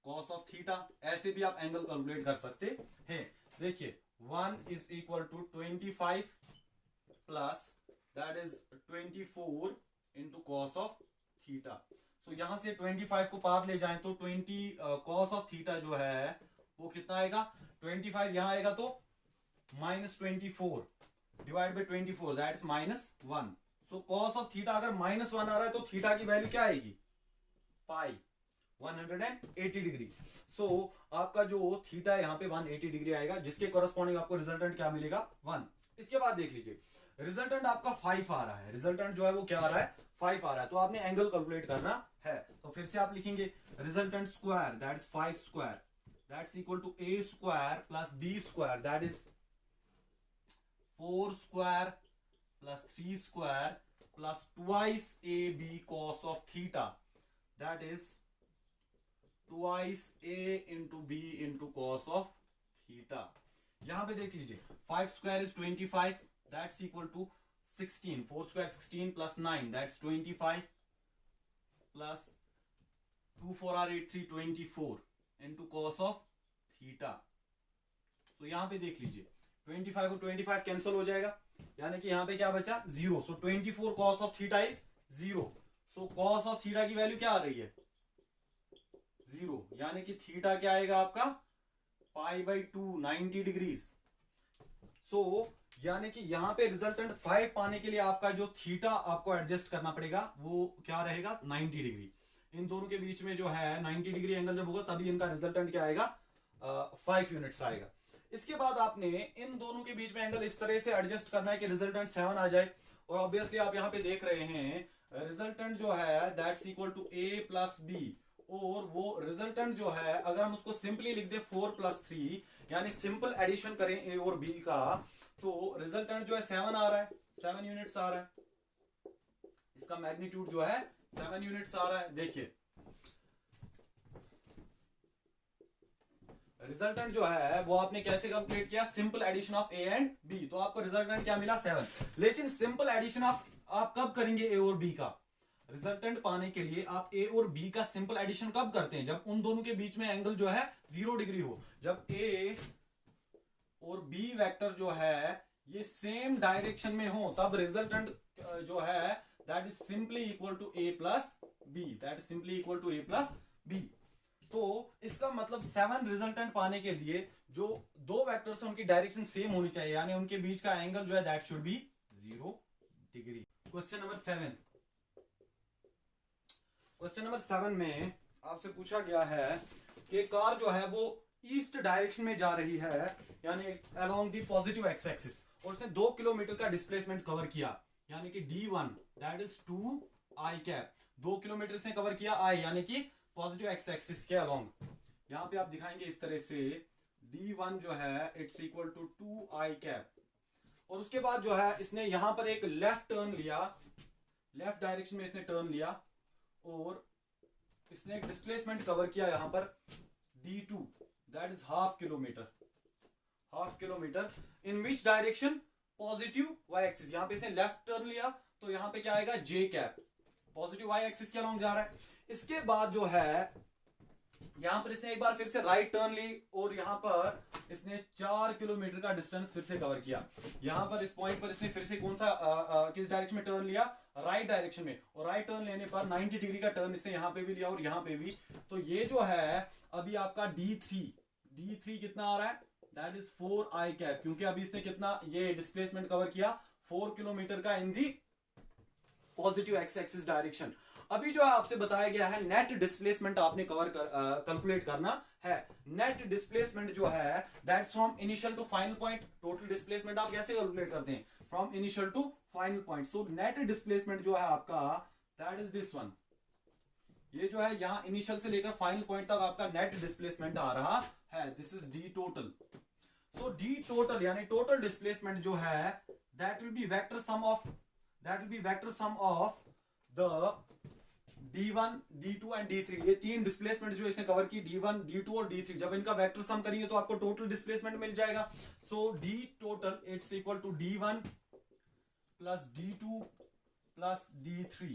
cos of theta. ऐसे भी आप एंगल कैलकुलेट कर सकते हैं। देखिए 1 is equal to 25 plus that is 24 into cos of theta. So यहां से 25 को पार ले जाएं तो 20 कॉस ऑफ थीटा जो है वो कितना आएगा, 25 यहां आएगा तो -24 divide by 24 that is -1। So cos of theta अगर -1 आ रहा है तो थीटा की वैल्यू क्या आएगी, पाई 180 डिग्री। सो आपका जो थीटा है यहाँ पे 180 डिग्री आएगा, जिसके कॉरेस्पॉन्डिंग आपको रिजल्टेंट क्या मिलेगा 1। इसके बाद देख लीजिए रिजल्टेंट आपका 5 आ रहा है, रिजल्टेंट जो है वो क्या आ रहा है 5 आ रहा है, तो आपने एंगल कैलकुलेट करना है। तो फिर से आप लिखेंगे resultant square that is 5 square that's equal to a square plus b square that is 4 square plus 3 square plus twice ab cos of theta that is twice a into b into cos of theta. यहां पे देख लीजिए 5 square is 25 that's equal to 16, 4 square 16 plus 9 that's 25 plus 2 4 are 8 3 24 into cos of theta. So यहां पे देख लीजिए 25 और 25 cancel हो जाएगा, यानी कि यहां पे क्या बचा 0। सो 24 cos of theta is 0। So cos of theta की वैल्यू क्या आ रही है 0, यानी कि थीटा क्या आएगा आपका पाई बाई 2 90 डिग्रीज। सो यानी कि यहां पे रिजल्टेंट 5 पाने के लिए आपका जो थीटा आपको एडजस्ट करना पड़ेगा वो क्या रहेगा 90 डिग्री। इन दोनों के बीच में जो है 90 डिग्री एंगल जब होगा तभी इनका रिजल्टेंट क्या आएगा 5 यूनिट्स आएगा। इसके बाद आपने इन दोनों के बीच में एंगल इस तरह से एडजस्ट करना है कि रिजल्टेंट 7 आ जाए। और ऑब्वियसली आप यहां पे देख रहे हैं रिजल्टेंट जो है that's equal to a plus B, और वो रिजल्टेंट जो है अगर हम उसको सिंपली लिख दे 4 प्लस 3 यानी सिंपल एडिशन करें a और b का, तो रिजल्टेंट जो है 7 आ रहा है, 7 यूनिट्स आ रहा है। इसका मैग्नीट्यूड जो है 7 यूनिट्स आ रहा है। देखिए रिजल्टेंट जो है वो आपने कैसे कैलकुलेट किया, simple addition of a and b, तो आपको रिजल्टेंट क्या मिला 7। लेकिन सिंपल एडिशन ऑफ आप कब करेंगे a और b का, रिजल्टेंट पाने के लिए आप a और b का सिंपल एडिशन कब करते हैं, जब उन दोनों के बीच में एंगल जो है 0 डिग्री हो। जब a और b वेक्टर जो है ये सेम डायरेक्शन में हो तब रिजल्टेंट जो है that is simply equal to a plus B, that is simply equal to a plus B. तो इसका मतलब 7 रिजल्टेंट पाने के लिए जो दो वेक्टर्स हैं उनकी डायरेक्शन सेम होनी चाहिए, यानी उनके बीच का एंगल जो है that should be 0 degree. Question number 7, question number 7 में आपसे पूछा गया है कि कार जो है वो ईस्ट डायरेक्शन में जा रही है, यानी along the positive x axis, और उसने 2 किलोमीटर का डिस्प्लेसमेंट कवर किया, यानी कि d1 that is 2 i cap. 2 kilometre से कवर किया i, यानी कि पॉजिटिव एक्स एक्सिस के अलोंग। यहां पे आप दिखाएंगे इस तरह से d1 जो है it's equal to 2 i cap, और उसके बाद जो है इसने यहां पर एक लेफ्ट टर्न लिया, लेफ्ट डायरेक्शन में इसने टर्न लिया, और इसने एक डिस्प्लेसमेंट कवर किया यहां पर d2 that is half kilometre in which direction positive y axis. यहां पे इसने लेफ्ट टर्न लिया तो यहां पे क्या आएगा j cap, positive y axis के अलोंग जा रहा है। इसके बाद जो है यहां पर इसने एक बार फिर से राइट टर्न ली, और यहां पर इसने 4 किलोमीटर का डिस्टेंस फिर से कवर किया। यहां पर इस पॉइंट पर इसने फिर से कौन सा किस डायरेक्शन में टर्न लिया, राइट डायरेक्शन में, और राइट टर्न लेने पर 90 डिग्री का टर्न इसने यहां पे भी लिया और यहां पे भी। तो ये जो है अभी आपका d3 कितना आ रहा है, दैट इज 4 i कैप, क्योंकि अभी इसने कितना ये डिस्प्लेसमेंट कवर किया 4 किलोमीटर का in the positive x axis direction. अभी जो है आपसे बताया गया है नेट डिस्प्लेसमेंट आपने कैलकुलेट करना है। नेट डिस्प्लेसमेंट जो है that's from initial to final point. Total displacement आप कैसे कैलकुलेट करते हैं, from initial to final point. So net displacement जो है आपका दैट इज दिस वन। ये जो है यहां इनिशियल से लेकर फाइनल पॉइंट तक आपका नेट डिस्प्लेसमेंट आ रहा है, this is D total. So D total यानी टोटल डिस्प्लेसमेंट जो है that will B vector sum of the d1 d2 and d3। ये तीन डिस्प्लेसमेंट जो इसने कवर की d1 d2 और d3, जब इनका वेक्टर सम करेंगे तो आपको टोटल डिस्प्लेसमेंट मिल जाएगा। सो d total it's equal to d1 plus d2 plus d3।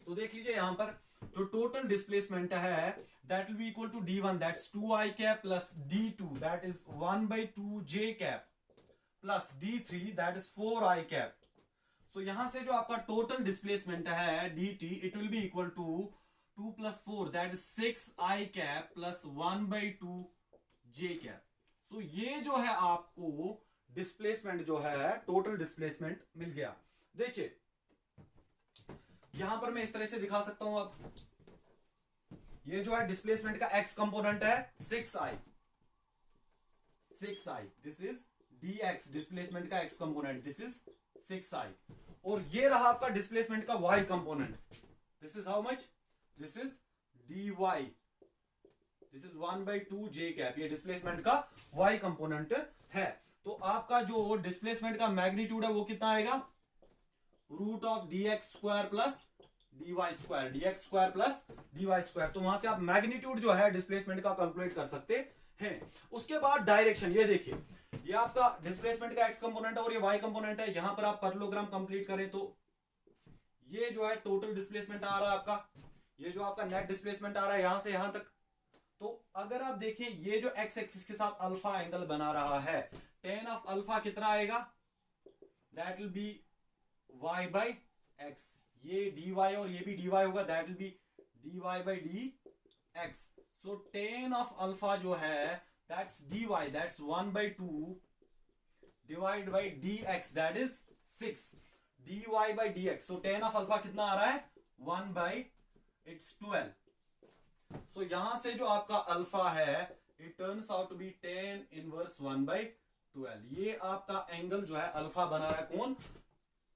तो देख लीजिए यहां पर जो टोटल डिस्प्लेसमेंट है that will be equal to d1 that's 2i cap plus d2 that is 1/2j cap plus d3 that is 4i cap. So यहां से जो आपका टोटल डिस्प्लेसमेंट है dt it will be equal to 2 plus 4 that is 6i cap plus 1/2j cap. So ये जो है आपको displacement जो है टोटल डिस्प्लेसमेंट मिल गया। देखिए यहां पर मैं इस तरह से दिखा सकता हूं, अब ये जो है डिस्प्लेसमेंट का x कंपोनेंट है 6i, this is dx, displacement का x component this is 6i, और ये रहा आपका डिस्प्लेसमेंट का y component, this is how much, this is dy, this is 1/2j cap, ये डिस्प्लेसमेंट का y कंपोनेंट है। तो आपका जो डिस्प्लेसमेंट का मैग्नीट्यूड है वो कितना आएगा, root of dx square plus dy square. तो वहां से आप मैग्नीट्यूड जो है डिस्प्लेसमेंट का कैलकुलेट कर सकते हैं। उसके बाद डायरेक्शन, ये देखिए ये आपका डिस्प्लेसमेंट का x कंपोनेंट है और ये y कंपोनेंट है। यहां पर आप पैरेललोग्राम कंप्लीट करें तो ये जो है टोटल डिस्प्लेसमेंट आ रहा है आपका, ये जो आपका नेट डिस्प्लेसमेंट आ रहा है यहां से यहां तक। तो अगर आप देखें ये जो x एक्सिस के साथ अल्फा एंगल बना रहा है, tan ऑफ अल्फा कितना आएगा, that will B y by x, ये dy और ये भी dy होगा, that will B dy by dx। So tan of alpha जो है that's dy, that's 1/2 divide by dx that is 6 dy by dx। So tan of alpha कितना आ रहा है 1/12। सो यहां से जो आपका अल्फा है it turns out to be tan inverse 1/12। ये आपका एंगल जो है अल्फा बना रहा है, कौन,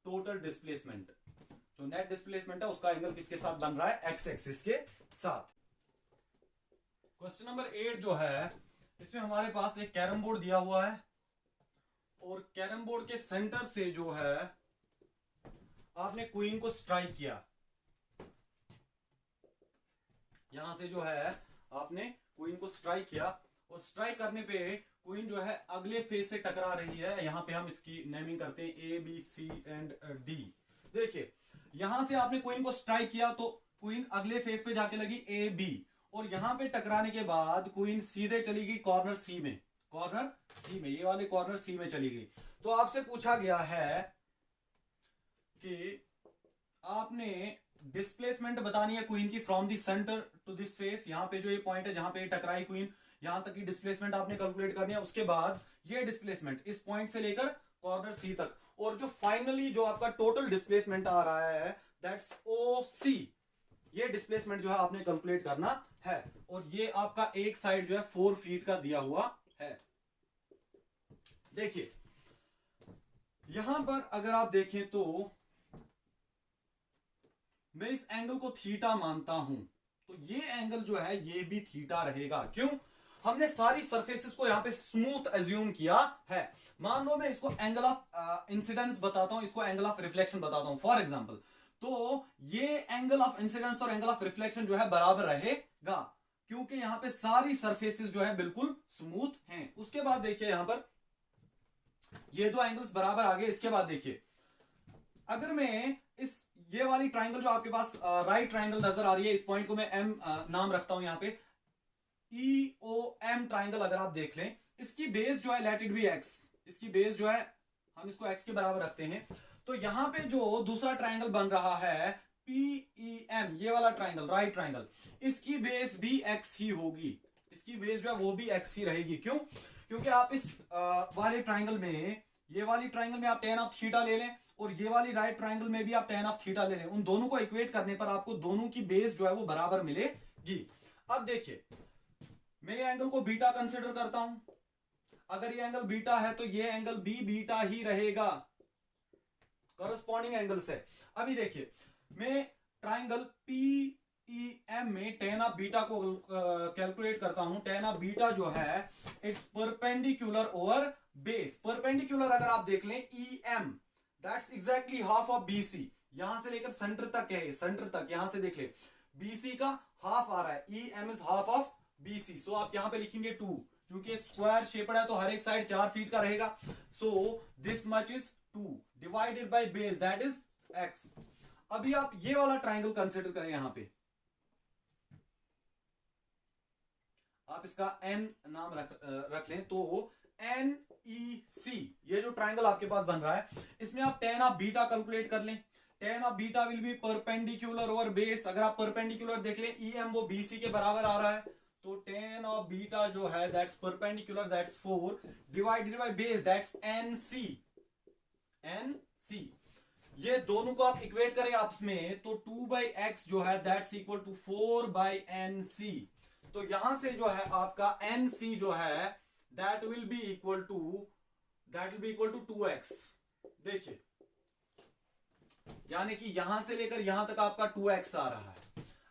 टोटल डिस्प्लेसमेंट, जो नेट डिस्प्लेसमेंट है उसका एंगल किसके साथ बन रहा है, एक्स एक्सिस के साथ। क्वेश्चन नंबर 8 जो है इसमें हमारे पास एक कैरम बोर्ड दिया हुआ है, और कैरम बोर्ड के सेंटर से जो है आपने क्वीन को स्ट्राइक किया, यहां से जो है आपने क्वीन को स्ट्राइक किया, और स्ट्राइक करने पे क्वीन जो है अगले फेस से टकरा रही है। यहां पे हम इसकी नेमिंग करते हैं A B C and D. देखिए यहां से आपने क्वीन को स्ट्राइक किया तो क्वीन अगले फेस पे जाके लगी ए बी, और यहां पे टकराने के बाद क्वीन सीधे चली गई कॉर्नर सी में, ये वाले कॉर्नर सी में चली गई। तो आपसे पूछा गया है कि आपने डिस्प्लेसमेंट बतानी है क्वीन की from the centre to this face. यहां पे जो ये पॉइंट है जहां पे टकराई क्वीन, यहां तक की डिस्प्लेसमेंट आपने कैलकुलेट करनी है। उसके बाद ये डिस्प्लेसमेंट इस पॉइंट से लेकर कॉर्नर सी तक, और जो फाइनली जो आपका टोटल डिस्प्लेसमेंट आ रहा है दैट्स ओ सी, ये डिस्प्लेसमेंट जो है आपने कैलकुलेट करना है। और ये आपका एक साइड जो है 4 फीट का दिया हुआ है। देखिए यहां पर अगर आप देखें तो मैं इस एंगल को थीटा मानता हूं, तो ये एंगल जो है ये भी थीटा रहेगा। क्यों? हमने सारी सरफेसेस को यहां पे स्मूथ एज्यूम किया है। मान लो मैं इसको एंगल ऑफ इंसिडेंस बताता हूं, इसको एंगल ऑफ रिफ्लेक्शन बताता हूं फॉर एग्जांपल, तो ये एंगल ऑफ इंसिडेंस और एंगल ऑफ रिफ्लेक्शन जो है बराबर रहेगा, क्योंकि यहां पे सारी सरफेसेस जो है बिल्कुल स्मूथ हैं। उसके बाद देखिए यहां पर ये दो एंगल्स बराबर आ गए। इसके बाद देखिए अगर मैं इस ये वाली ट्राइंगल जो आपके पास राइट ट्राइंगल नजर आ रही है, इस पॉइंट को मैं एम नाम रखता हूं यहां पे, ई ओ एम ट्राइंगल अगर आप देख लें, इसकी बेस जो है लेट इट बी एक्स, इसकी बेस जो है हम इसको एक्स के बराबर रखते हैं। तो यहां पे जो दूसरा ट्राइंगल बन रहा है पी ई एम, ये वाला ट्राइंगल राइट ट्राइंगल, इसकी बेस भी एक्स ही होगी, इसकी बेस जो है वो भी एक्स ही रहेगी। क्यों? क्योंकि आप इस वाले ट्राइंगल में, ये वाली ट्राइंगल में आप टेन ऑफ थीटा ले लें और ये वाली राइट ट्राइंगल में भी आप टेन ऑफ थीटा ले लें, उन दोनों को इक्वेट करने पर आपको दोनों की बेस जो है वो बराबर मिलेगी। अब देखिए मैं ये एंगल को बीटा कंसिडर करता हूं, अगर ये एंगल बीटा है तो ये एंगल भी बीटा ही रहेगा, करस्पॉन्डिंग एंगल से। अभी देखिए मैं ट्राइंगल पी ई एम में टेन ऑफ बीटा को कैलकुलेट करता हूं। टेन ऑफ बीटा जो है it's perpendicular over base. Perpendicular अगर आप देख लें E M, that's exactly half of BC, यहां से लेकर सेंटर तक है, सेंटर तक यहां से देख ले बीसी का हाफ आ रहा है, E M is half of BC. So आप यहां पे लिखेंगे 2, क्योंकि स्क्वायर शेप्ड है तो हर एक साइड 4 फीट का रहेगा। So this much is 2 divided by base that is x. अभी आप ये वाला ट्राइंगल कंसिडर करें, यहां पे आप इसका एन नाम रख लें, तो एन ई सी, ये जो ट्राइंगल आपके पास बन रहा है इसमें आप टेन ऑफ बीटा कैलकुलेट कर लें। Ten of beta will be perpendicular over base. अगर आप परपेंडिकुलर देख लें ई एम वो बीसी के बराबर आ रहा है, तो टेन ऑफ बीटा जो है that's perpendicular that's 4 divided by base that's N C. N C ये दोनों को आप इक्वेट करें आपस में, तो 2/x जो है दैट्स इक्वल टू 4/nc। तो यहां से जो है आपका nc जो है that will be equal to 2x। देखिए यानी कि यहां से लेकर यहां तक आपका 2x आ रहा है।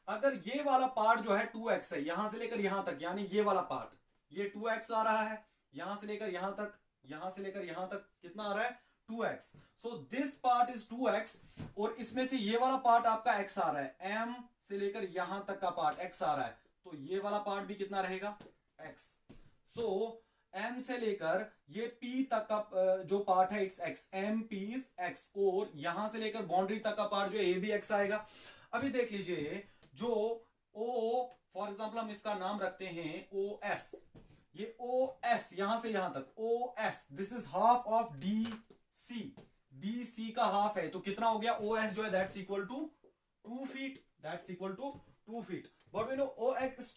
अगर ये वाला पार्ट जो है 2x है, यहां से लेकर यहां तक, यानी ये वाला पार्ट ये 2x आ रहा है, यहां से लेकर यहां तक, यहां से लेकर यहां तक कितना आ रहा है 2x। So this part is 2x, और इसमें से ये वाला पार्ट आपका x आ रहा है, m से लेकर यहां तक का पार्ट x आ रहा है, तो ये वाला पार्ट भी कितना रहेगा x। सो m से लेकर ये p तक का जो पार्ट है it's x, m p is x, और यहां से लेकर बाउंड्री तक का पार्ट जो है ये भी x आएगा। अभी देख लीजिए जो o फॉर एग्जांपल हम इसका नाम रखते हैं OS, ये OS यहां से यहां तक OS this is half of DC का हाफ है, तो कितना हो गया OS जो है that's equal to 2 feet, that's equal to 2 feet. But we know OS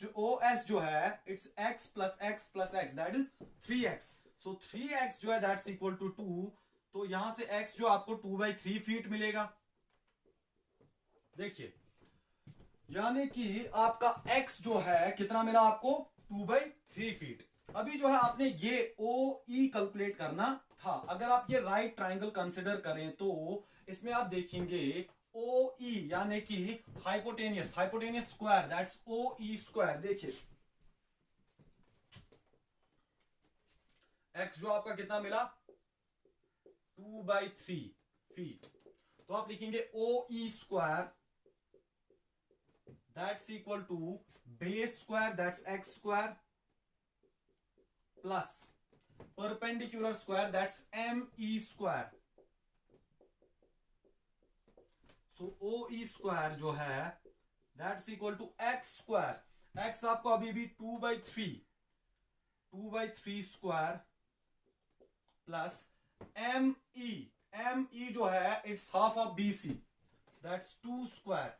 जो है it's x plus x plus x that is 3x। So 3x जो है दैट्स इक्वल टू 2, तो यहां से x जो आपको 2/3 फीट मिलेगा। देखिए यानी कि आपका x जो है कितना मिला आपको 2/3 फीट। अभी जो है आपने ये OE कैलकुलेट करना था। अगर आप ये राइट ट्राइंगल कंसिडर करें तो इसमें आप देखेंगे OE यानी कि hypotenuse square that's OE square. देखिए x जो आपका कितना मिला 2/3 फीट, तो आप लिखेंगे OE स्क्वायर that's equal to base square that's x square plus perpendicular square that's ME square. So OE square जो है that's equal to x square. x आपको अभी भी 2/3 स्क्वायर प्लस ME जो है it's half of BC that's 2 square.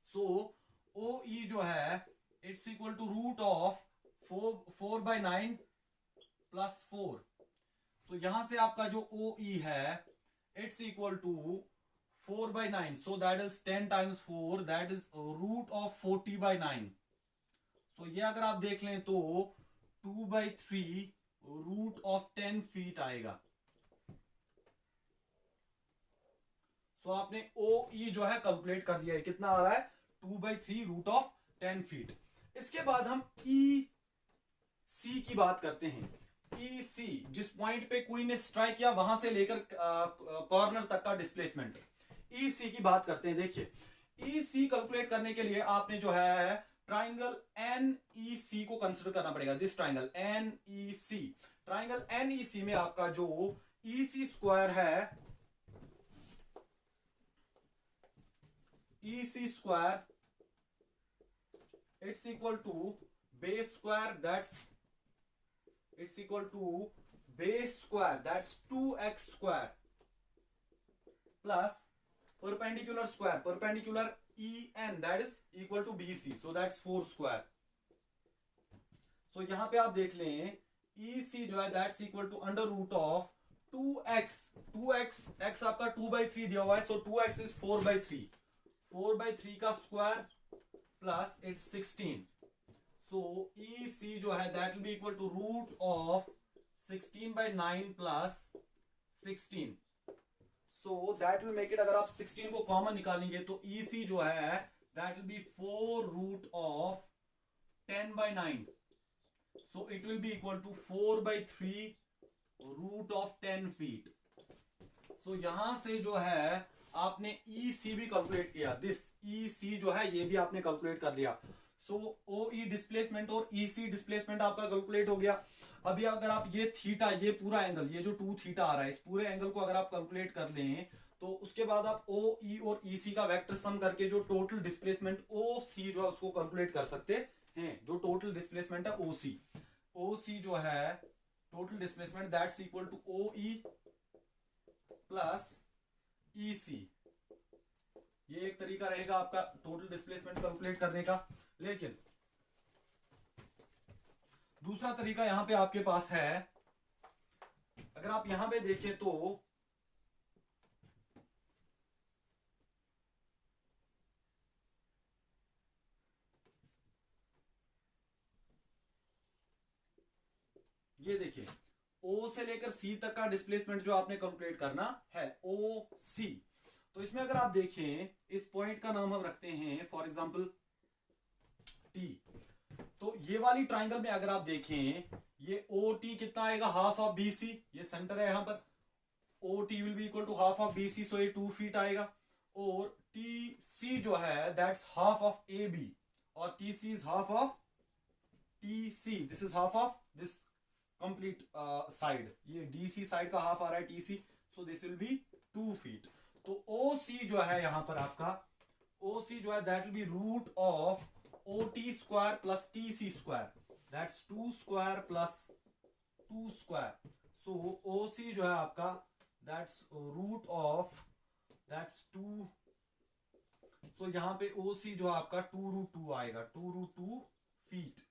So OE जो है it's equal to root of 4/9 plus 4। So यहां से आपका जो OE है it's equal to 4/9, so that is 10 times 4, that is root of 40/9. So ये अगर आप देख लें तो 2/3 रूट ऑफ 10 फीट आएगा. सो आपने OE जो है कैलकुलेट कर दिया है. कितना आ रहा है? 2/3 रूट ऑफ 10 फीट. इसके बाद हम EC की बात करते हैं. EC जिस पॉइंट पे क्वीन ने स्ट्राइक किया वहां से लेकर कॉर्नर तक का डिस्प्लेसमेंट. EC की बात करते हैं. देखिए EC कैलकुलेट करने के लिए आपने जो है ट्राइंगल NEC को कंसिडर करना पड़ेगा. This triangle NEC, triangle NEC में आपका जो EC स्क्वायर है, EC square it's equal to base square, that's it's equal to base square, that's 2x square plus perpendicular square, perpendicular EN that is equal to BC, so that's 4 square. So यहां पे आप देख लें EC जो है that's equal to under root of 2x, x आपका 2/3 दिया हुआ है, so 2x is 4/3, 4/3 का square plus it's 16. So EC जो है that will be equal to root of 16/9 plus 16. So that will make it, अगर आप 16 को कॉमन निकालेंगे तो EC जो है that will be 4 root of 10/9. So it will be equal to 4/3 root of 10 feet. So यहां से जो है आपने EC भी कैलकुलेट किया. दिस EC जो है ये भी आपने कैलकुलेट कर लिया. सो OE डिस्प्लेसमेंट और EC डिस्प्लेसमेंट आपका कैलकुलेट हो गया. अभी अगर आप ये थीटा, ये पूरा एंगल, ये जो 2 थीटा आ रहा है, इस पूरे एंगल को अगर आप कैलकुलेट कर लें तो उसके बाद आप OE और EC का वेक्टर सम करके जो टोटल डिस्प्लेसमेंट OC जो है उसको कैलकुलेट कर सकते हैं. जो टोटल डिस्प्लेसमेंट है OC जो है total displacement that's equal to OE plus EC. ये एक तरीका रहेगा आपका टोटल डिस्प्लेसमेंट कैलकुलेट करने का. लेकिन दूसरा तरीका यहां पे आपके पास है. अगर आप यहां पे देखें तो ये देखिए O से लेकर C तक का डिस्प्लेसमेंट जो आपने कैलकुलेट करना है, OC. तो इसमें अगर आप देखें इस पॉइंट का नाम हम रखते हैं फॉर एग्जांपल T. तो ये वाली ट्राइंगल में अगर आप देखें ये OT कितना आएगा, हाफ ऑफ BC. ये सेंटर है यहां पर. OT will be equal to half of BC, so ये 2 फीट आएगा. और TC जो है दैट्स हाफ ऑफ AB और TC is half of TC. This is half of this complete side. ये DC साइड का हाफ आ रहा है TC, so this will be 2 feet. तो OC जो है यहां पर आपका OC जो है that will be root of OT square plus TC square, that's 2 square plus 2 square. So OC जो है आपका that's root of that's 2. So यहां पे OC जो है आपका 2√2 आएगा, 2√2 फीट.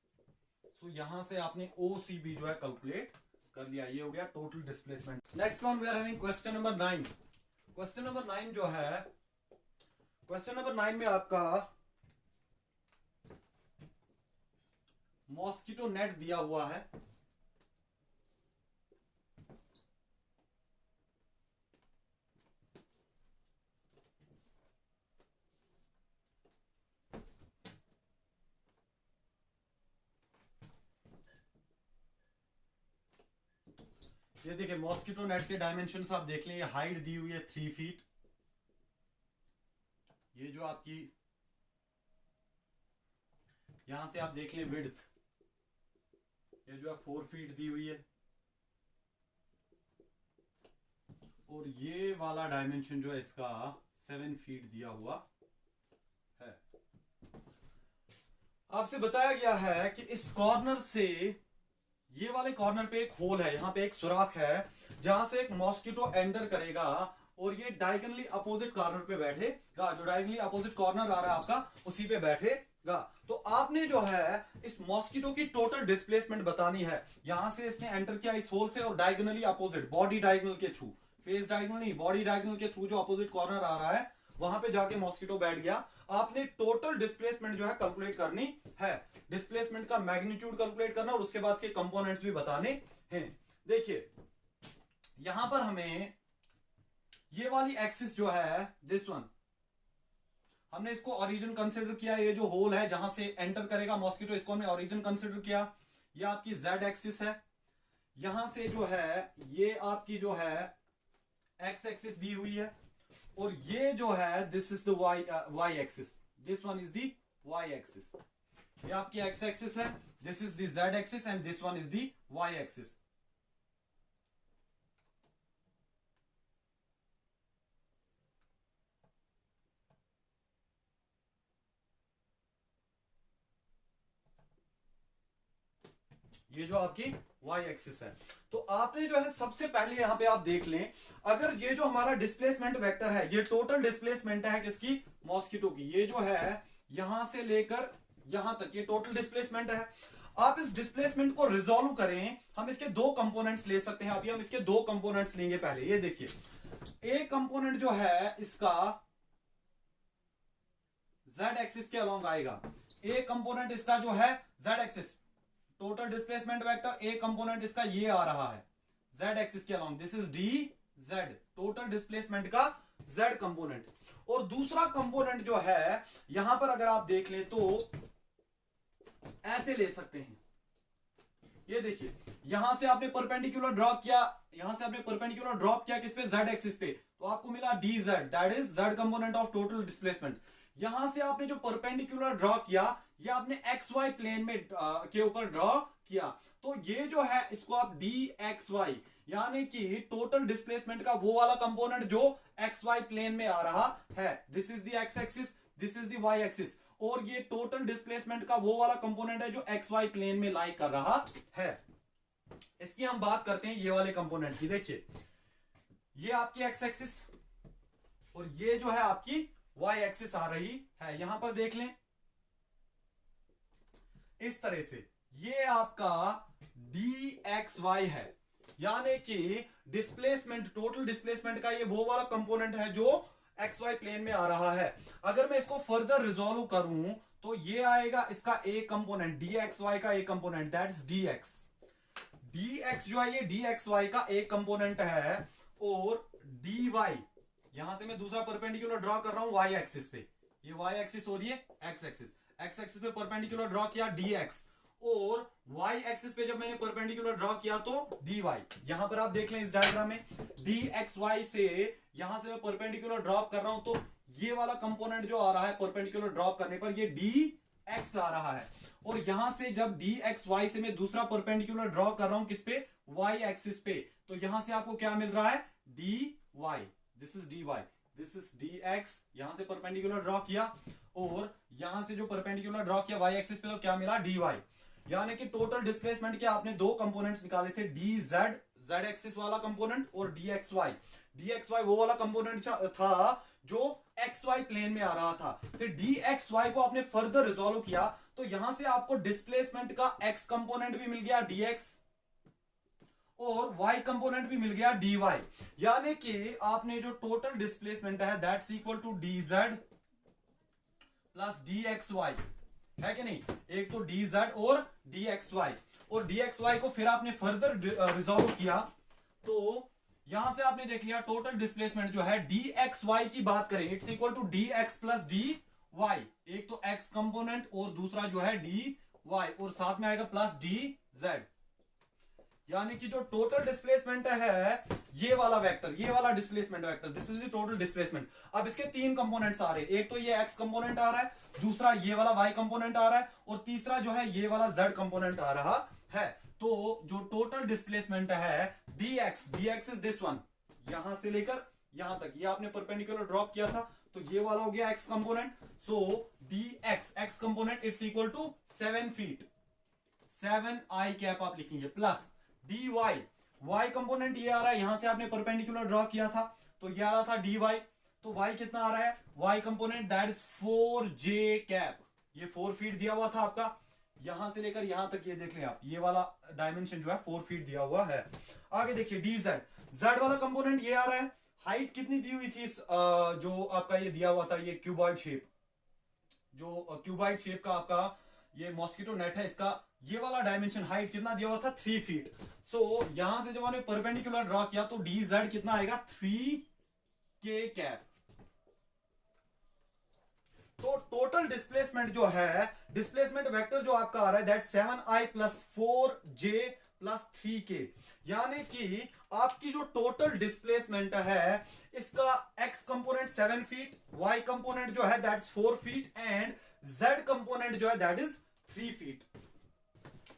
सो यहां से आपने OC भी जो है कैलकुलेट कर लिया. ये हो गया total displacement. Next one we are having question number 9. Question number 9 जो है, क्वेश्चन नंबर 9 में आपका मॉस्किटो नेट दिया हुआ है. ये देखिए मॉस्किटो नेट के डायमेंशंस आप देख लें. ये हाइट दी हुई है 3 फीट. ये जो आपकी यहां से आप देख लें विड्थ, ये जो है 4 फीट दी हुई है. और ये वाला डायमेंशन जो है इसका 7 फीट दिया हुआ है. आपसे बताया गया है कि इस कॉर्नर से ये वाले कॉर्नर पे एक होल है, यहां पे एक सुराख है जहां से एक मॉस्किटो एंटर करेगा और ये डायगोनली अपोजिट कॉर्नर पे बैठेगा. जो डायगोनली अपोजिट कॉर्नर आ रहा है आपका उसी पे बैठेगा. तो आपने जो है इस मॉस्किटो की टोटल डिस्प्लेसमेंट बतानी है. यहां से इसने एंटर किया इस होल से और डायगोनली अपोजिट बॉडी डायगोनल के थ्रू, फेस डायगोनल नहीं, बॉडी डायगोनल के थ्रू जो अपोजिट कॉर्नर आ रहा है वहां पे जाके मॉस्किटो बैठ गया। आपने टोटल डिस्प्लेसमेंट जो है कैलकुलेट करनी है, डिस्प्लेसमेंट का मैग्नीट्यूड कैलकुलेट करना और उसके बाद इसके कंपोनेंट्स भी बताने हैं। देखिए यहां पर हमें ये वाली एक्सिस जो है दिस वन, हमने इसको ओरिजिन कंसिडर किया, ये जो होल है जहां से एंटर करेगा मॉस्किटो इसको हमने ओरिजिन कंसिडर किया। ये आपकी जेड एक्सिस है, यहां से जो है ये आपकी जो है एक्स एक्सिस दी हुई है और ये जो है this is the Y axis, this one is the Y axis. ये आपकी एक्स एक्सिस है, this is the Z axis and this one is the Y axis. ये जो आपकी y एक्सिस है, तो आपने जो है सबसे पहले यहां पे आप देख लें, अगर ये जो हमारा डिस्प्लेसमेंट वेक्टर है ये टोटल डिस्प्लेसमेंट है किसकी, मॉस्किटो की, ये जो है यहां से लेकर यहां तक ये टोटल डिस्प्लेसमेंट है। आप इस डिस्प्लेसमेंट को रिजोल्व करें, हम इसके दो कंपोनेंट्स ले सकते हैं। अभी हम इसके दो कंपोनेंट्स लेंगे। पहले ये देखिए एक कंपोनेंट जो है इसका z एक्सिस के अलोंग आएगा, एक कंपोनेंट इसका जो है z axis, total displacement vector एक कंपोनेंट इसका ये आ रहा है z एक्सिस के along, this is D Z, total displacement का z कंपोनेंट। और दूसरा कंपोनेंट जो है यहां पर अगर आप देख लें तो ऐसे ले सकते हैं। ये देखिए यहां से आपने परपेंडिकुलर ड्रॉप किया, यहां से आपने परपेंडिकुलर ड्रॉप किया किस पे, z एक्सिस पे, तो आपको मिला D Z, that is z component of total displacement. यहां से आपने जो परपेंडिकुलर ड्रॉ किया ये आपने एक्स वाई प्लेन में के ऊपर ड्रॉ किया, तो ये जो है इसको आप डी एक्स वाई, यानी कि टोटल डिस्प्लेसमेंट का वो वाला कंपोनेंट जो एक्स वाई प्लेन में आ रहा है, this is the X axis, this is the Y axis, और ये टोटल डिस्प्लेसमेंट का वो वाला कंपोनेंट है जो एक्स वाई प्लेन में लाई कर रहा है। इसकी हम बात करते हैं ये वाले कंपोनेंट की। देखिए ये आपकी एक्स एक्सिस और ये जो है आपकी वाई एक्सिस आ रही है, यहां पर देख लें इस तरह से, ये आपका डी एक्स वाई है, यानी कि डिस्प्लेसमेंट, टोटल डिस्प्लेसमेंट का ये वो वाला कंपोनेंट है जो एक्स वाई प्लेन में आ रहा है। अगर मैं इसको फर्दर रिजोल्व करूं तो ये आएगा इसका एक कंपोनेंट, डी एक्स वाई का एक component, that's D x. D X जो है ये डी एक्स वाई का एक कंपोनेंट है, और डी वाई, यहां से मैं दूसरा परपेंडिकुलर ड्रॉ कर रहा हूं वाई एक्सिस पे, ये वाई एक्सिस हो रही है एक्स एक्सिस, एक्स एक्सिस पे परपेंडिकुलर ड्रॉ किया डी एक्स, और वाई एक्सिस पे जब मैंने परपेंडिकुलर ड्रॉ किया तो डी वाई। यहां पर आप देख लें इस डायग्राम में डी एक्स वाई से यहां से मैं परपेंडिकुलर ड्रॉप कर रहा हूं, तो ये वाला कंपोनेंट जो आ रहा है परपेंडिकुलर ड्रॉप करने पर ये डी एक्स आ रहा है, और यहां से जब डी एक्स वाई से मैं दूसरा परपेंडिकुलर ड्रॉ कर रहा हूं किस पे, वाई एक्सिस पे, तो यहां से आपको क्या मिल रहा है, D Y, this is D Y, this is D X, यहां से परपेंडिकुलर ड्रॉ किया और यहां से जो परपेंडिकुलर ड्रॉ किया वाई एक्सिस पे, तो क्या मिला, डी वाई। यानी कि टोटल डिस्प्लेसमेंट के आपने दो कंपोनेंट्स निकाले थे, डी जेड, जेड एक्सिस वाला कंपोनेंट, और D X Y. D X Y वो वाला कंपोनेंट था जो एक्स वाई प्लेन में आ रहा था। फिर डी एक्स वाई को आपने फर्दर रिजोल्व किया तो यहां से आपको डिस्प्लेसमेंट का एक्स कंपोनेंट भी मिल गया डी एक्स, और y कंपोनेंट भी मिल गया dy, यानी कि आपने जो टोटल डिस्प्लेसमेंट है that's equal to dz plus dxy, है कि नहीं, एक तो dz और dxy, और dxy को फिर आपने फर्दर रिजॉल्व किया तो यहां से आपने देख लिया टोटल डिस्प्लेसमेंट जो है dxy की बात करें it's equal to dx plus dy, एक तो x कंपोनेंट और दूसरा जो है dy, और साथ में आएगा प्लस dz, यानी कि जो टोटल डिस्प्लेसमेंट है ये वाला वेक्टर, ये वाला displacement vector, this is the total displacement. अब इसके तीन कंपोनेंट्स आ रहे हैं, एक तो ये x कंपोनेंट आ रहा है, दूसरा ये वाला y कंपोनेंट आ रहा है, और तीसरा जो है ये वाला z कंपोनेंट आ रहा है। तो जो टोटल डिस्प्लेसमेंट है dx इज दिस वन, यहां से लेकर यहां तक, ये आपने परपेंडिकुलर ड्रॉप किया था तो ये वाला हो गया x component, so dx x component it's equal to 7 feet, 7 i cap आप लिखेंगे, प्लस dy, y कंपोनेंट ये आ रहा है, यहां से आपने परपेंडिकुलर ड्रॉ किया था तो ये आ रहा था dy, तो y कितना आ रहा है, y component that is 4j cap, ये 4 फीट दिया हुआ था आपका, यहां से लेकर यहां तक ये देख लें आप, ये वाला डायमेंशन जो है 4 फीट दिया हुआ है। आगे देखिए डी जेड, जेड वाला कंपोनेंट ये आ रहा है। हाइट कितनी दी हुई थी इस जो आपका ये दिया हुआ था, ये क्यूबॉइड शेप, जो क्यूबॉइड शेप का आपका ये मॉस्किटो नेट है, इसका ये वाला डायमेंशन हाइट कितना दिया हुआ था 3 फीट। सो यहां से जब हमने परपेंडिकुलर ड्रॉ किया तो डी जेड कितना आएगा 3 k। तो टोटल डिस्प्लेसमेंट जो है, डिस्प्लेसमेंट वेक्टर जो आपका आ रहा है दैट 7i + 4j + 3k, यानी कि आपकी जो टोटल डिस्प्लेसमेंट है इसका x component 7 feet, y component जो है that's 4 feet and z component जो है दैट इज 3 फीट।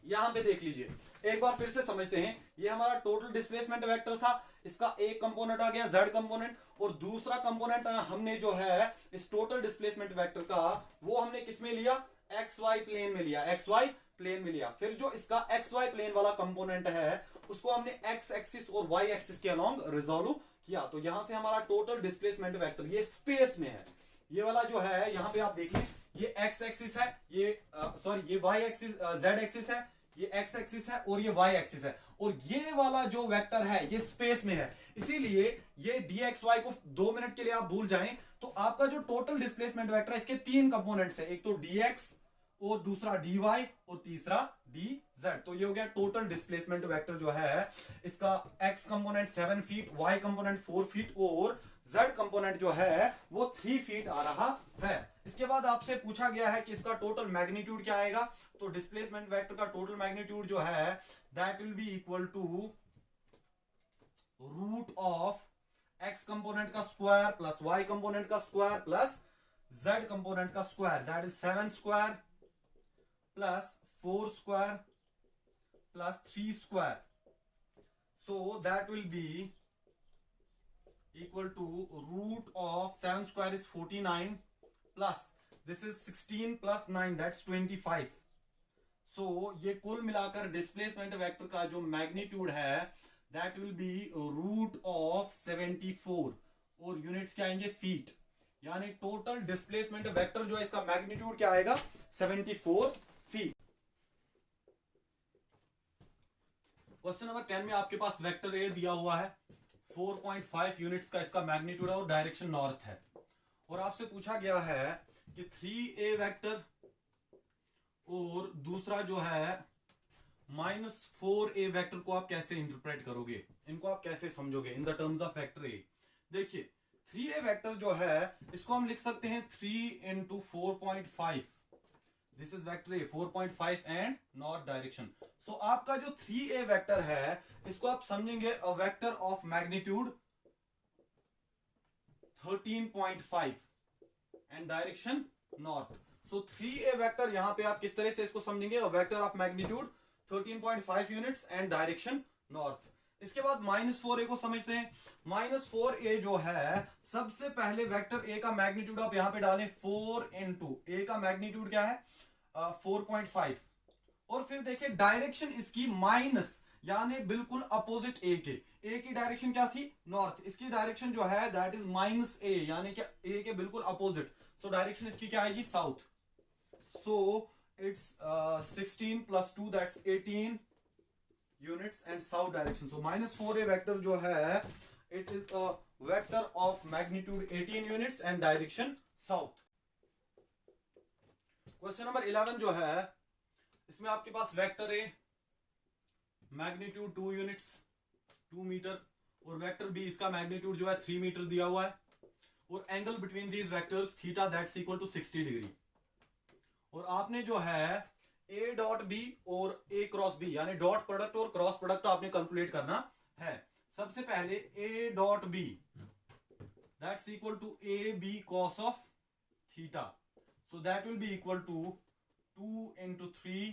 यहां पे देख लीजिए, एक बार फिर से समझते हैं। ये हमारा टोटल डिस्प्लेसमेंट वेक्टर था, इसका एक कंपोनेंट आ गया z कंपोनेंट, और दूसरा कंपोनेंट हमने जो है इस टोटल डिस्प्लेसमेंट वेक्टर का वो हमने किस में लिया, xy प्लेन में लिया, xy प्लेन में लिया। फिर जो इसका xy प्लेन वाला कंपोनेंट है उसको हमने x एक्सिस और y एक्सिस के अलोंग रिजोल्व किया। तो यहां से हमारा टोटल डिस्प्लेसमेंट वेक्टर ये स्पेस में है, ये वाला जो है यहां पे आप देखिए, ये x एक्सिस है, ये ये y एक्सिस z एक्सिस है, ये x एक्सिस है और ये y एक्सिस है, और ये वाला जो वेक्टर है ये स्पेस में है। इसीलिए ये dxy को 2 मिनट के लिए आप भूल जाएं तो आपका जो टोटल डिस्प्लेसमेंट वेक्टर है इसके 3 कंपोनेंट्स है, एक तो dx और दूसरा dy और तीसरा dz। तो ये हो गया टोटल डिस्प्लेसमेंट वेक्टर जो है, इसका x component 7 feet, y component 4 feet और z कंपोनेंट जो है वो 3 फीट आ रहा है। इसके बाद आपसे पूछा गया है कि इसका टोटल मैग्नीट्यूड क्या आएगा, तो डिस्प्लेसमेंट वेक्टर का टोटल मैग्नीट्यूड जो है that will be equal to root of x component का स्क्वायर प्लस y कंपोनेंट का स्क्वायर प्लस z कंपोनेंट का square, that is 7 square plus 4 square plus 3 square. So that will be equal to root of 7 square is 49 plus this is 16 plus 9 that's 25। so ये कुल मिलाकर displacement vector का जो magnitude है that will be root of 74 और units क्या आएंगे feet, यानी टोटल डिस्प्लेसमेंट वेक्टर जो है इसका मैग्नीट्यूड क्या आएगा 74 फीट। क्वेश्चन नंबर 10 में आपके पास वेक्टर ए दिया हुआ है, 4.5 यूनिट्स का इसका मैग्नीट्यूड है और डायरेक्शन नॉर्थ है, और आपसे पूछा गया है कि 3a वेक्टर और दूसरा जो है -4a वेक्टर को आप कैसे इंटरप्रेट करोगे, इनको आप कैसे समझोगे इन द टर्म्स ऑफ वेक्टर ए। देखिए 3a वेक्टर जो है इसको हम लिख सकते हैं 3 × 4.5, this is vector a 4.5 and north direction. So आपका जो 3a वेक्टर है इसको आप समझेंगे a vector of magnitude 13.5 and direction north. So 3a vector यहां पे आप किस तरह से इसको समझेंगे, a vector of magnitude 13.5 units and direction north. इसके बाद -4a को समझते हैं। -4a जो है सबसे पहले वेक्टर a का मैग्नीट्यूड आप यहां पे डालें 4 × a का मैग्नीट्यूड क्या है 4.5, और फिर देखिए डायरेक्शन इसकी माइनस यानी बिल्कुल अपोजिट a के, a की डायरेक्शन क्या थी नॉर्थ, इसकी डायरेक्शन जो है दैट इज -a यानी कि a के बिल्कुल अपोजिट। सो डायरेक्शन इसकी क्या आएगी south. So it's 16 + 2 that's 18 units and south direction. So -4a vector जो है it is a vector of magnitude 18 units and direction south. Question number 11 जो है इसमें आपके पास vector a magnitude 2 units 2 metre और वेक्टर बी इसका मैग्नीट्यूड जो है 3 मीटर दिया हुआ है, और angle between these vectors theta that's equal to 60 degree. और आपने जो है a डॉट बी और a क्रॉस बी यानी डॉट प्रोडक्ट और क्रॉस प्रोडक्ट आपने कैलकुलेट करना है। सबसे पहले a dot B that's equal to a b cos of theta, so that will be equal to 2 × 3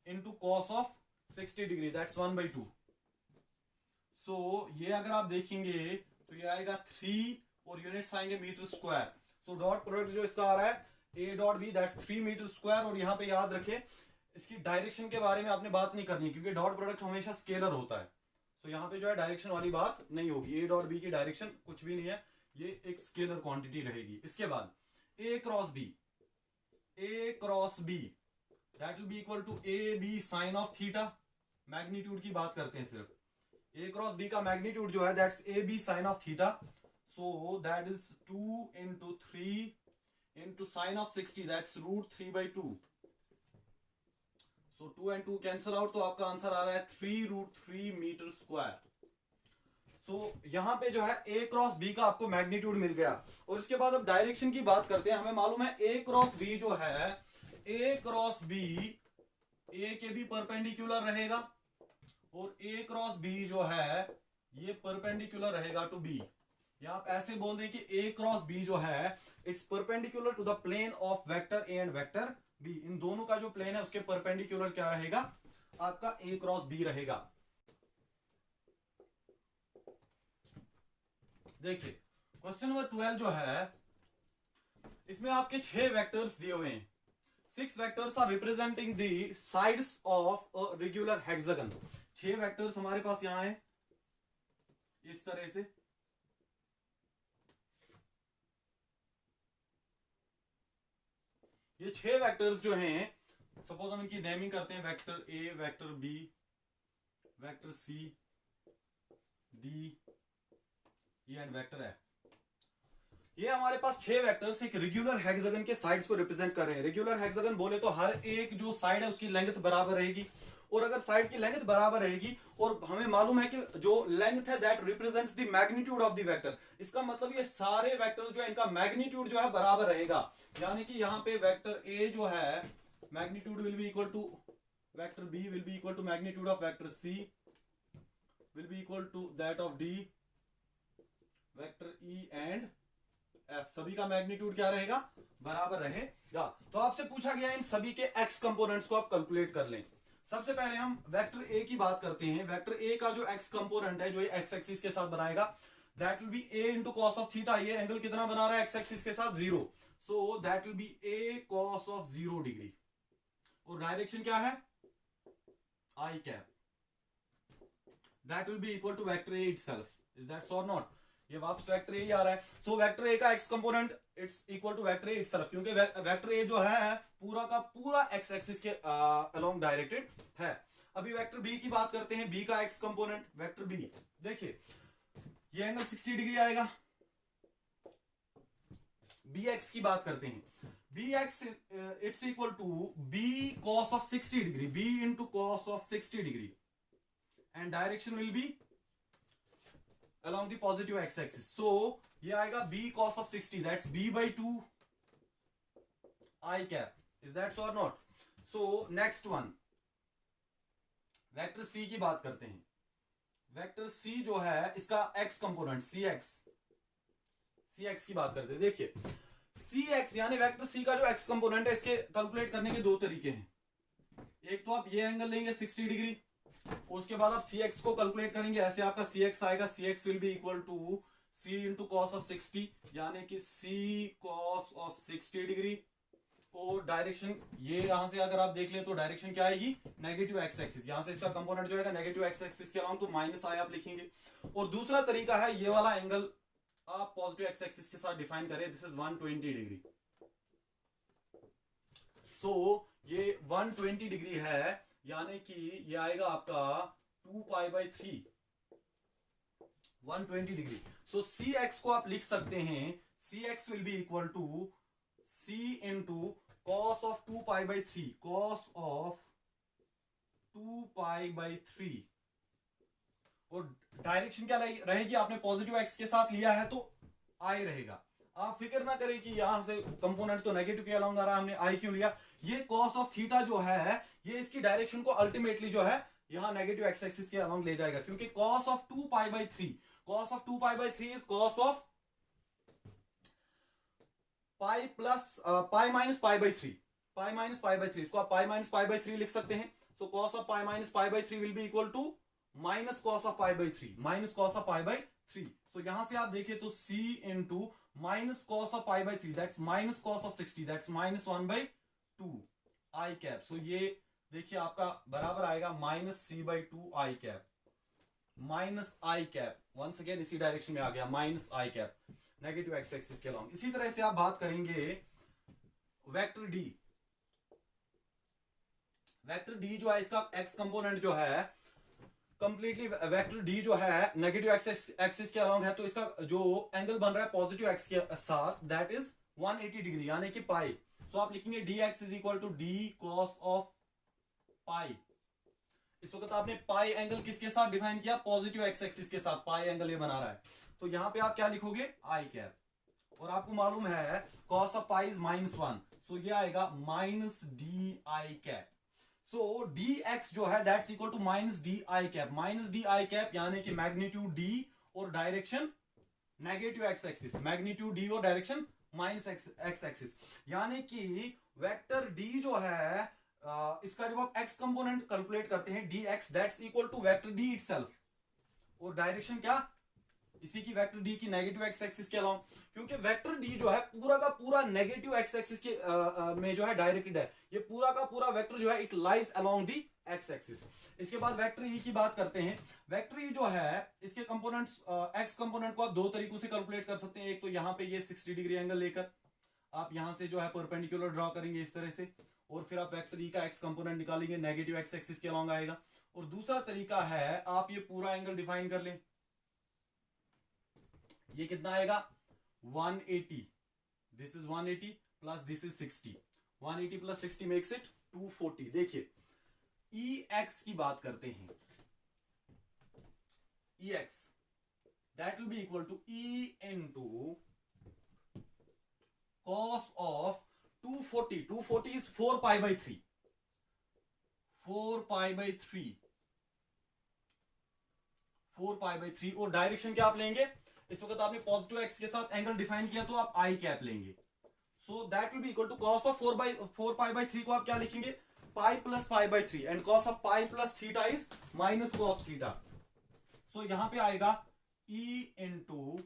× cos of 60 degree that's 1/2। So ये अगर आप देखेंगे तो ये आएगा 3 और यूनिट्स आएंगे metre square. So dot product जो इसका आ रहा है a dot B that's 3 metre square, और यहाँ पे याद रखें इसकी डायरेक्शन के बारे में आपने बात नहीं करनी क्योंकि डॉट प्रोडक्ट हमेशा स्केलर होता है। सो यहाँ पे जो है डायरेक्शन वाली बात नहीं होगी, a डॉट बी की डायरेक्शन कुछ भी नहीं है, ये एक स्केलर क्वांटिटी रहेगी। इसके बाद a cross B that will be equal to A B sine of theta, magnitude की बात करते हैं सिर्फ, ए क्रॉस बी का मैग्नीट्यूड जो है that's A B sine of theta, so that is 2 into 3 into sine of 60 that's √3/2, सो 2 and 2 cancel out, तो आपका आंसर आ रहा है 3√3 मीटर स्क्वायर। सो यहां पे जो है ए क्रॉस बी का आपको मैग्नीट्यूड मिल गया। और इसके बाद अब डायरेक्शन की बात करते हैं। हमें मालूम है ए क्रॉस बी जो है, ए क्रॉस बी ए के भी परपेंडिकुलर रहेगा और ए क्रॉस बी जो है ये परपेंडिकुलर रहेगा टू बी, या आप ऐसे बोल दें कि ए क्रॉस बी जो है it's perpendicular to the plane of vector A and vector b. इन दोनों का जो प्लेन है उसके परपेंडिकुलर क्या रहेगा, आपका ए क्रॉस बी रहेगा। देखिए क्वेश्चन नंबर 12 जो है इसमें आपके 6 वेक्टर्स दिए हुए हैं। 6 vectors are representing the sides of a regular hexagon. 6 vectors हमारे पास यहां है इस तरह से। ये 6 वेक्टर्स जो हैं, सपोज हम इनकी नेमिंग करते हैं, vector A, vector B, vector C, D, E and vector F. ये हमारे पास 6 वेक्टर्स एक रेगुलर हेक्सागन के साइड्स को रिप्रेजेंट कर रहे हैं। रेगुलर हेक्सागन बोले तो हर एक जो साइड है उसकी लेंथ बराबर रहेगी, और अगर साइड की लेंथ बराबर रहेगी और हमें मालूम है कि जो लेंथ है that represents the magnitude of the vector, इसका मतलब ये सारे वेक्टर्स जो है इनका मैग्नीट्यूड जो है बराबर रहेगा। यानी कि यहाँ पे वेक्टर ए जो है magnitude will be equal to vector B will be equal to magnitude of vector C will be equal to that of D, vector E and F, सभी का मैग्नीट्यूड क्या रहेगा, बराबर रहेगा। तो आपसे पूछा गया इन सभी के एक्स कंपोनेंट्स को आप कैलकुलेट कर लें। सबसे पहले हम वेक्टर ए की बात करते हैं। वेक्टर ए का जो एक्स कंपोनेंट है जो ये एक्स एक्सिस के साथ बनाएगा that will be a into cos of theta. ये एंगल कितना बना रहा है एक्स एक्सिस के साथ, 0, so that will be a cos of 0 degree. और डायरेक्शन क्या है, i cap, that will be equal to vector A itself. Is that so और नॉट, ये वापस वेक्टर ए ही आ रहा है। सो वेक्टर ए का X component it's equal to vector A itself, क्योंकि वेक्टर ए जो है पूरा का पूरा एक्स एक्सिस के अलोंग डायरेक्टेड है। अभी वेक्टर बी की बात करते हैं। बी का एक्स कंपोनेंट वेक्टर बी, देखिए ये एंगल 60 डिग्री आएगा। बी एक्स की बात करते हैं। B X it's equal to B cos of 60 degree, B into cos of 60 degree, and direction will be along the positive x axis, so ये आएगा b cos of 60, that's b/2 I cap, is that so or not? So next one vector c की बात करते हैं। Vector c जो है इसका x component cx की बात करते हैं। देखिए cx यानी वेक्टर c का जो x कंपोनेंट है इसके कैलकुलेट करने के 2 तरीके हैं। एक तो आप ये एंगल लेंगे 60 डिग्री, उसके बाद आप cx को कैलकुलेट करेंगे, ऐसे आपका cx आएगा, cx will be equal to c into cos of 60, यानी कि c कॉस ऑफ 60 डिग्री। और डायरेक्शन ये यहां से अगर आप देख ले तो डायरेक्शन क्या आएगी, नेगेटिव एक्स एक्सिस। यहां से इसका कंपोनेंट जो है नेगेटिव एक्स एक्सिस के अलावा तो माइनस आई आप लिखेंगे। और दूसरा तरीका है ये वाला एंगल आप पॉजिटिव एक्स एक्सिस के साथ डिफाइन करें, दिस इज 120 डिग्री। सो ये 120 डिग्री है, यानी कि ये आएगा आपका 2π/3 120 डिग्री। सो cx को आप लिख सकते हैं, cx will be equal to c into cos of 2π/3, cos of 2π/3। और डायरेक्शन क्या रहेगी, आपने पॉजिटिव एक्स के साथ लिया है तो आई रहेगा। आप फिक्र ना करें कि यहां से कंपोनेंट तो नेगेटिव के अलाउंग आ रहा है, हमने आई क्यों लिया। ये कॉस ऑफ थीटा जो है ये इसकी डायरेक्शन को अल्टीमेटली जो है यहां नेगेटिव एक्स एक्सिस के अलाउंग ले जाएगा, क्योंकि cos of 2π/3, cos of 2π/3 is cos of pi plus pi minus π/3, pi minus π/3, इसको आप पाई माइनस π/3 लिख सकते हैं। So cos of pi minus π/3 will be equal to minus cos of π/3, minus cos of π/3। So यहां से आप देखिए तो c into minus cos of π/3 that's minus cos of 60 that's minus 1/2 i cap. So ये देखिए आपका बराबर आएगा minus c/2 i cap, minus i cap. Once again इसी डायरेक्शन में आ गया minus i cap, negative x axis के अलोंग। इसी तरह से आप बात करेंगे वेक्टर डी। वेक्टर डी जो है इसका एक्स कंपोनेंट जो है कंप्लीटली, वेक्टर डी जो है नेगेटिव एक्सिस के अलोंग है, तो इसका जो एंगल बन रहा है पॉजिटिव एक्स के साथ दैट इज 180 डिग्री यानी कि पाई। सो आप लिखेंगे d x is equal to d cos of pi. इस वक्त आपने पाई एंगल किसके साथ डिफाइन किया, पॉजिटिव एक्स एक्सिस के साथ पाई एंगल ये बना रहा है, तो यहां पे आप क्या लिखोगे आई कैप, और आपको मालूम है कॉस ऑफ पाई इज -1, सो ये आएगा minus D I cap. So D X जो है that's equal to minus D I cap, minus D I cap यानी कि मैग्नीट्यूड डी और direction negative x axis, magnitude D और डायरेक्शन माइनस एक्स एक्सिस, यानी कि वेक्टर डी जो है इसका जब आप एक्स कंपोनेंट कैलकुलेट करते हैं D X that's equal to vector D itself, और डायरेक्शन क्या, इसी की वेक्टर डी की नेगेटिव एक्स एक्सिस के अलावा, क्योंकि वेक्टर डी जो है पूरा का पूरा नेगेटिव एक्स एक्सिस के में जो है डायरेक्टेड है, ये पूरा का पूरा वेक्टर जो है it lies along the x axis. इसके बाद वेक्टर ई की बात करते हैं। वेक्टर ई जो है इसके कंपोनेंट्स, एक्स कंपोनेंट को आप दो तरीकों से कैलकुलेट कर सकते हैं। एक तो यहाँ पे ये 60 डिग्री एंगल लेकर आप यहां से जो है परपेंडिकुलर ड्रॉ करेंगे इस तरह से, और फिर आप वेक्टर ई का एक्स कंपोनेंट निकालेंगे नेगेटिव एक्स एक्सिस के अलोंग आएगा। और दूसरा तरीका है आप ये पूरा एंगल डिफाइन कर लें, ये कितना आएगा 180, this is 180 plus this is 60, 180 plus 60 makes it 240। देखिए ई एक्स की बात करते हैं, e x that will be equal to e into cos of 240, 240 is 4 pi by 3, 4 pi by 3, 4 pi by 3, और डायरेक्शन क्या आप लेंगे, इस वक्त आपने पॉजिटिव एक्स के साथ एंगल डिफाइन किया तो आप आई कैप लेंगे, so that will be equal to cos of 4 pi by 3 को आप क्या लिखेंगे pi plus pi by 3, and cos of pi plus theta is minus cos theta. So यहां पे आएगा e into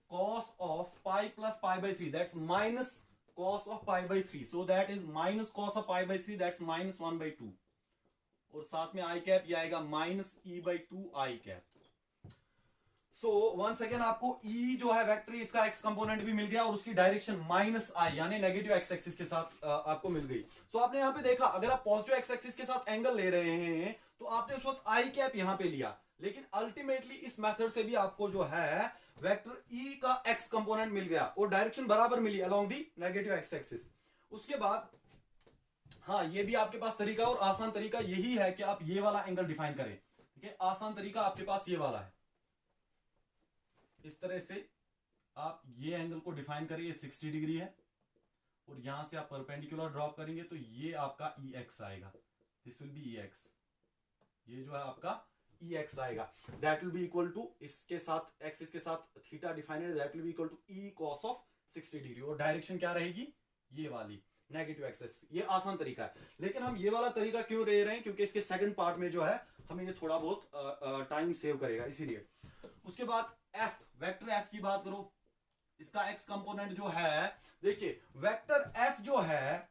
cos of pi plus pi by 3, that's minus cos of pi by 3, so that is minus cos of pi by 3, that's minus 1 by 2, और साथ में i cap ये आएगा minus e by 2 i cap. So one second, आपको e जो है vector इसका x component भी मिल गया और उसकी डायरेक्शन माइनस i यानी नेगेटिव एक्स एक्सिस के साथ आपको मिल गई। सो आपने यहां पे देखा अगर आप पॉजिटिव एक्स एक्सिस के साथ एंगल ले रहे हैं तो आपने उस वक्त i कैप यहां पे लिया, लेकिन अल्टीमेटली इस मेथड से भी आपको जो है वेक्टर ई का एक्स कंपोनेंट मिल गया और डायरेक्शन बराबर मिली along the negative x axis. उसके बाद हाँ ये भी आपके पास तरीका, और आसान तरीका यही है कि आप ये वाला एंगल डिफाइन करें, ठीक है, आसान तरीका आपके पास ये वाला है, इस तरह से आप ये एंगल को डिफाइन करिए 60 डिग्री है, और यहां से आप परपेंडिकुलर ड्रॉप करेंगे तो ये आपका ई एक्स आएगा, this will be E X, ये जो है आपका ई एक्स आएगा, that will be equal to इसके साथ एक्सिस के साथ theta defined, that will be equal to E cos of 60 degree, और डायरेक्शन क्या रहेगी ये वाली नेगेटिव एक्सिस। ये आसान तरीका है, लेकिन हम ये वाला तरीका क्यों ले रहे हैं, क्योंकि इसके सेकंड पार्ट में जो है हमें ये थोड़ा बहुत टाइम सेव करेगा इसीलिए। उसके बाद एफ, वेक्टर एफ की बात करो, इसका एक्स कंपोनेंट जो है, देखिए वेक्टर एफ जो है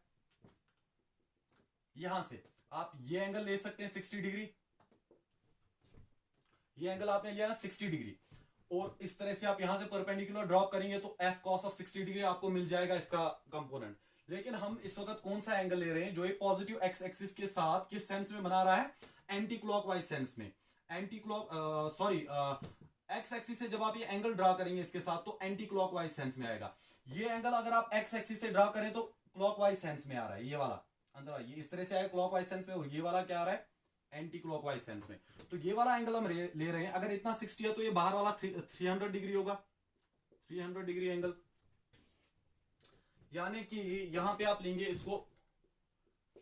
यहां से आप ये एंगल ले सकते हैं 60 डिग्री, ये एंगल आपने लिया ना 60 डिग्री, और इस तरह से आप यहां से परपेंडिकुलर ड्रॉप करेंगे तो f cos ऑफ 60 डिग्री आपको मिल जाएगा इसका कंपोनेंट। लेकिन हम इस वक्त कौन सा एंगल ले रहे हैं जो ये पॉजिटिव एक्स एक्सिस के साथ किस सेंस में बना रहा है, एंटी क्लॉकवाइज सेंस में, anti clock sorry x axis से जब आप ये एंगल ड्रा करेंगे इसके साथ तो एंटी क्लॉकवाइज सेंस में आएगा। ये एंगल अगर आप एक्स एक्सिस से ड्रा करें तो क्लॉकवाइज सेंस में आ रहा है, ये वाला अंदर ये इस तरह से आएगा क्लॉकवाइज सेंस में, और ये वाला क्या आ रहा है एंटी क्लॉकवाइज सेंस में। तो ये वाला एंगल हम ले रहे हैं, अगर इतना 60 है तो ये बाहर वाला 300 डिग्री होगा, 300 डिग्री एंगल, यानी कि यहां पे आप लेंगे इसको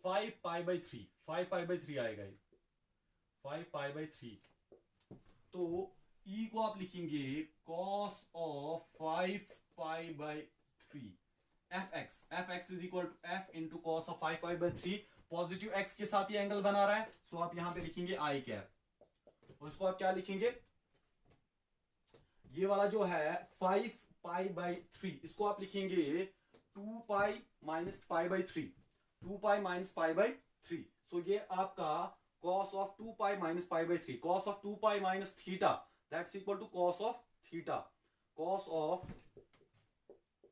5 पाई बाई 3, 5 पाई बाई 3 आएगा ये 5 पाई बाई 3, तो E को आप लिखेंगे cos of 5 pi by 3, F X is equal to F into cos of 5 pi by 3, positive X के साथ ये एंगल बना रहा है, सो आप यहां पे लिखेंगे आई कैप, और इसको आप क्या लिखेंगे, ये वाला जो है 5 पाई बाई 3, इसको आप लिखेंगे 2 pi minus pi by 3, 2 pi minus pi by 3, so ये आपका cos of 2 pi minus pi by 3, cos of 2 pi minus theta that's equal to cos of theta, cos of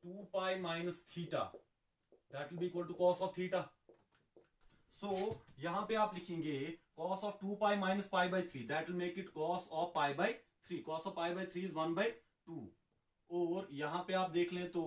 2 pi minus theta that will be equal to cos of theta. So यहां पे आप लिखेंगे cos of 2 pi minus pi by 3, that will make it cos of pi by 3. cos of pi by 3 is 1/2. और यहां पे आप देख लें तो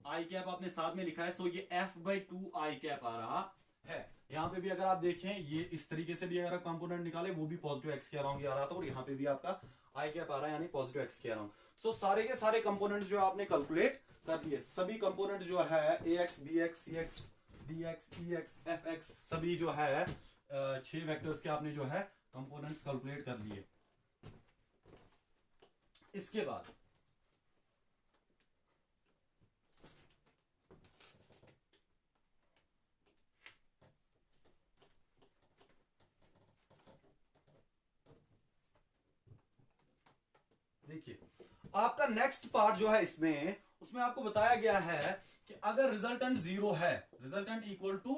आई कैप आपने साथ में लिखा है, सो ये f/2 आई कैप आ रहा है. यहाँ पे भी अगर आप देखें ये इस तरीके से भी अगर कंपोनेंट निकाले वो भी पॉजिटिव एक्स के अराउंड आ रहा था, और यहाँ पे भी आपका आई कैप आ रहा है यानी पॉजिटिव एक्स के अराउंड. सो सारे के सारे कंपोनेंट्स जो आपने कैलकुलेट कर लिए, सभी कंपोनेंट जो है ए एक्स बी एक्स सी एक्स डी एक्स ई एक्स एफ एक्स सभी जो है 6 वेक्टर्स के आपने जो है कंपोनेंट्स कैलकुलेट कर लिए. इसके बाद देखिए आपका नेक्स्ट पार्ट जो है उसमें आपको बताया गया है कि अगर रिजल्टेंट जीरो है, resultant equal to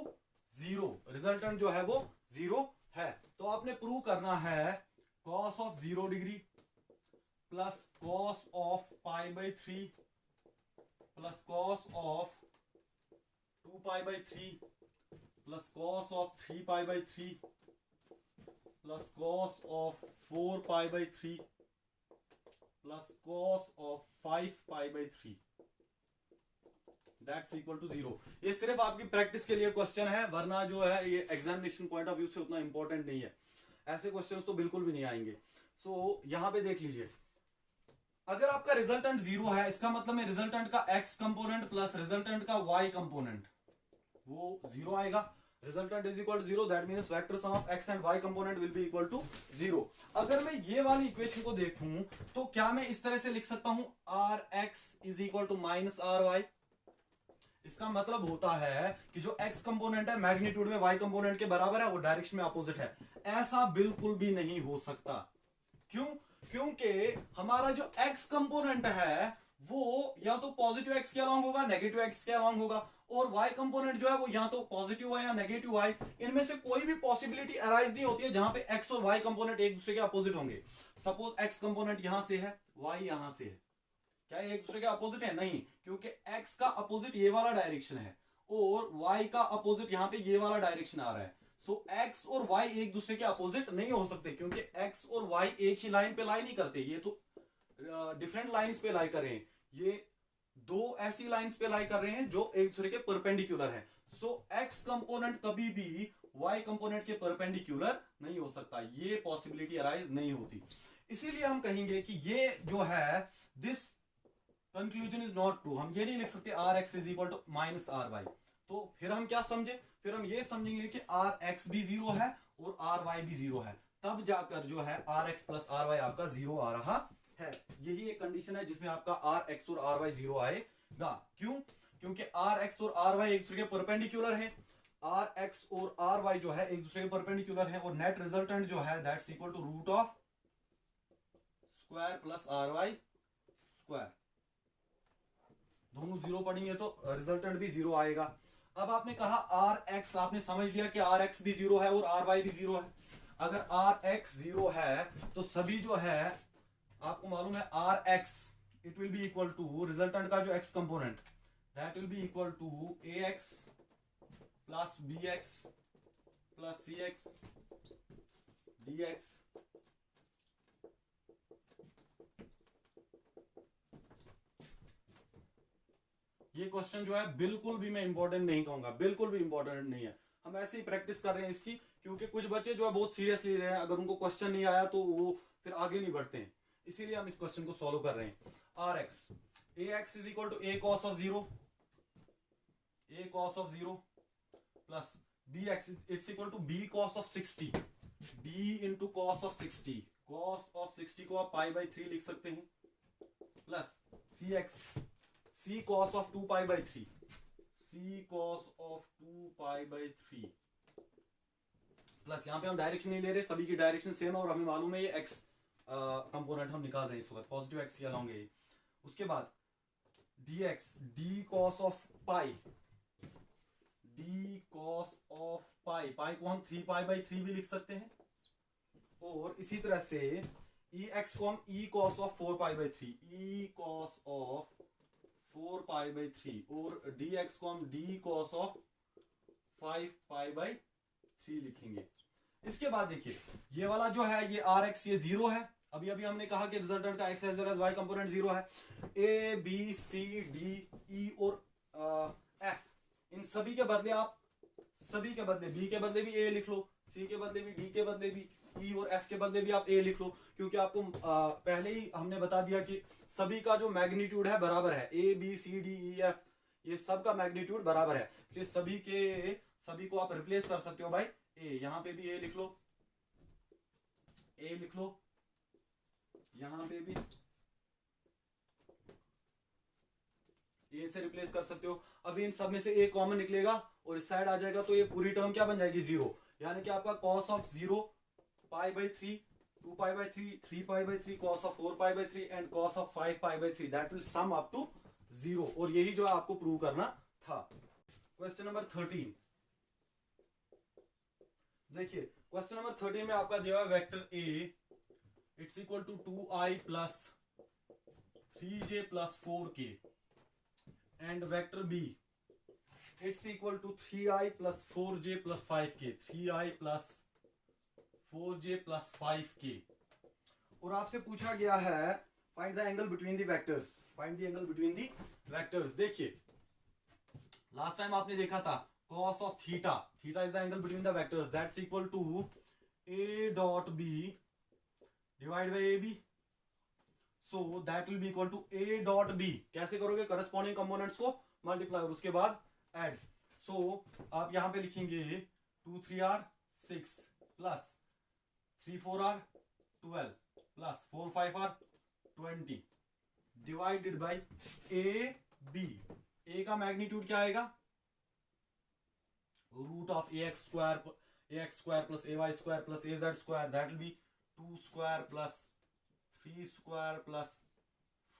zero, resultant जो है वो जीरो है, तो आपने प्रूव करना है cos of 0 degree plus cos of pi by 3 plus cos of 2 pi by 3 plus cos of 3 pi by 3 plus cos of 4 pi by 3 plus cos of 5 pi by 3 that's equal to 0. ये सिर्फ आपकी practice के लिए question है, वरना जो है ये एग्जामिनेशन पॉइंट ऑफ व्यू से उतना इंपॉर्टेंट नहीं है. ऐसे क्वेश्चंस तो बिल्कुल भी नहीं आएंगे. सो यहां पे देख लीजिए, अगर आपका रिजल्टेंट 0 है, इसका मतलब है रिजल्टेंट का x कंपोनेंट प्लस रिजल्टेंट का y कंपोनेंट वो 0 आएगा. Resultant is equal to 0, that means vector sum of x and y component will be equal to 0. अगर मैं ये वाली इक्वेशन को देखूं तो क्या मैं इस तरह से लिख सकता हूं rx is equal to minus ry. इसका मतलब होता है कि जो x कंपोनेंट है मैग्नीट्यूड में y कंपोनेंट के बराबर है, वो डायरेक्शन में अपोजिट है. ऐसा बिल्कुल भी नहीं हो सकता. क्यों? क्योंकि हमारा जो x कंपोनेंट है वो या तो पॉजिटिव x के अलॉन्ग होगा, नेगेटिव x के अलॉन्ग होगा, और y कंपोनेंट जो है वो या तो पॉजिटिव है या नेगेटिव y. इनमें से कोई भी पॉसिबिलिटी अराइज नहीं होती है जहां पे x और y कंपोनेंट एक दूसरे के अपोजिट होंगे. सपोज x कंपोनेंट यहां से है, y यहां से है, क्या ये एक दूसरे के अपोजिट है? नहीं, क्योंकि x का अपोजिट ये वाला डायरेक्शन है और y का अपोजिट यहां पे ये वाला डायरेक्शन आ रहा है. सो x और y एक दूसरे के अपोजिट नहीं हो सकते, क्योंकि x और y एक ही लाइन पे लाई नहीं करते, ये तो डिफरेंट लाइंस पे लाई कर रहे हैं. ये दो ऐसी लाइंस पे लाई कर रहे हैं जो एक दूसरे के परपेंडिकुलर हैं. सो x कंपोनेंट कभी भी y कंपोनेंट के परपेंडिकुलर नहीं हो सकता, ये पॉसिबिलिटी अराइज नहीं होती. इसीलिए हम कहेंगे कि ये जो है this conclusion is not true. हम ये नहीं लिख सकते rx is equal to minus ry. तो फिर हम क्या समझे? फिर हम ये समझेंगे कि rx भी 0 है और ry भी 0 है, तब जाकर जो है rx प्लस ry आपका 0 आ रहा है. यही एक कंडीशन है जिसमें आपका rx और ry 0 आएगा. क्यों? क्योंकि rx और ry एक दूसरे के परपेंडिकुलर है. rx और ry जो है एक दूसरे के परपेंडिकुलर है, और नेट रिजल्टेंट जो है that's equal to root of square plus ry square. दोनों 0 पढ़ेंगे तो रिजल्टेंट भी 0 आएगा. अब आपने कहा rx, आपने समझ लिया कि rx भी 0 है और ry भी 0 है. अगर rx 0 है तो सभी जो है आपको मालूम है rx it will be equal to resultant का जो x component that will be equal to ax plus bx plus cx dx. ये क्वेश्चन जो है बिल्कुल भी मैं इंपॉर्टेंट नहीं कहूंगा, बिल्कुल भी इंपॉर्टेंट नहीं है. हम ऐसे ही प्रैक्टिस कर रहे हैं इसकी, क्योंकि कुछ बच्चे जो है बहुत सीरियसली रहे हैं, अगर उनको क्वेश्चन नहीं आया तो वो फिर आगे नहीं बढ़ते हैं. इसीलिए हम इस क्वेश्चन को सॉल्व कर रहे हैं. rx ax is equal to a cos of 0, a cos of 0 plus bx it's equal to b cos of 60, b into cos of 60. cos of 60 को आप पाई बाई 3 लिख सकते हैं, plus cx c cos of 2 pi by 3, c cos of 2 pi by 3 plus यहां पे हम direction नहीं ले रहे, सभी की डायरेक्शन सेम है और हमें मालूम है ये x कंपोनेंट हम निकाल रहे हैं इस वक्त, पॉजिटिव x के अलाउंग है. उसके बाद dx d cos of pi, d cos of pi, pi को हम 3 पाई बाई 3 भी लिख सकते हैं, और इसी तरह से ex को हम e cos of 4 pi by 3, e cos of 4 pi by 3, और dx को हम d cos of 5 pi by 3 लिखेंगे। इसके बाद देखिए ये वाला जो है ये आर एक्स ये 0 है। अभी अभी हमने कहा कि रिजल्टेंट का X as well as Y component 0 है। ए बी सी डी ई और एफ, इन सभी के बदले आप सभी के बदले बी के बदले भी ए लिख लो, सी के बदले भी, डी के बदले भी, ई और एफ के बदले भी आप ए लिख लो, क्योंकि आपको पहले ही हमने बता दिया कि सभी का जो मैग्नीट्यूड है बराबर है। A B C D E F ये सब का मैग्नीट्यूड बराबर है, तो सभी को आप रिप्लेस कर सकते हो बाय ए। यहां पे भी ए लिख लो, ए लिख लो, यहां पे भी ए से रिप्लेस कर सकते हो। अभी इन सब में से ए कॉमन निकलेगा और इस साइड आ जाएगा, तो ये पूरी टर्म क्या बन जाएगी 0, यानी कि आपका cos of 0 pi by 3, 2 pi by 3, 3 pi by 3, cos of 4 pi by 3 and cos of 5 pi by 3, that will sum up to 0। और यही जो आपको प्रूव करना था। क्वेश्चन नंबर 13 देखिए, क्वेश्चन नंबर 13 में आपका दिया हुआ vector A it's equal to 2i plus 3j plus 4k and vector B it's equal to 3i plus 4j plus 5k, 3i plus 4j plus 5k। और आपसे पूछा गया है find the angle between the vectors, find the angle between the vectors. देखिए last time आपने देखा था cos of theta, theta is the angle between the vectors, that's equal to a dot b divide by A B, so that will be equal to a dot b। कैसे करोगे? Corresponding components को multiply और उसके बाद add. सो आप यहां पे लिखेंगे 2 3r 6 plus 3 4r 12 plus 4 5r 20 divided by A B. A का मैग्नीट्यूड क्या आएगा? Root of ax square plus ay square plus az square, that will be 2 square plus 3 square plus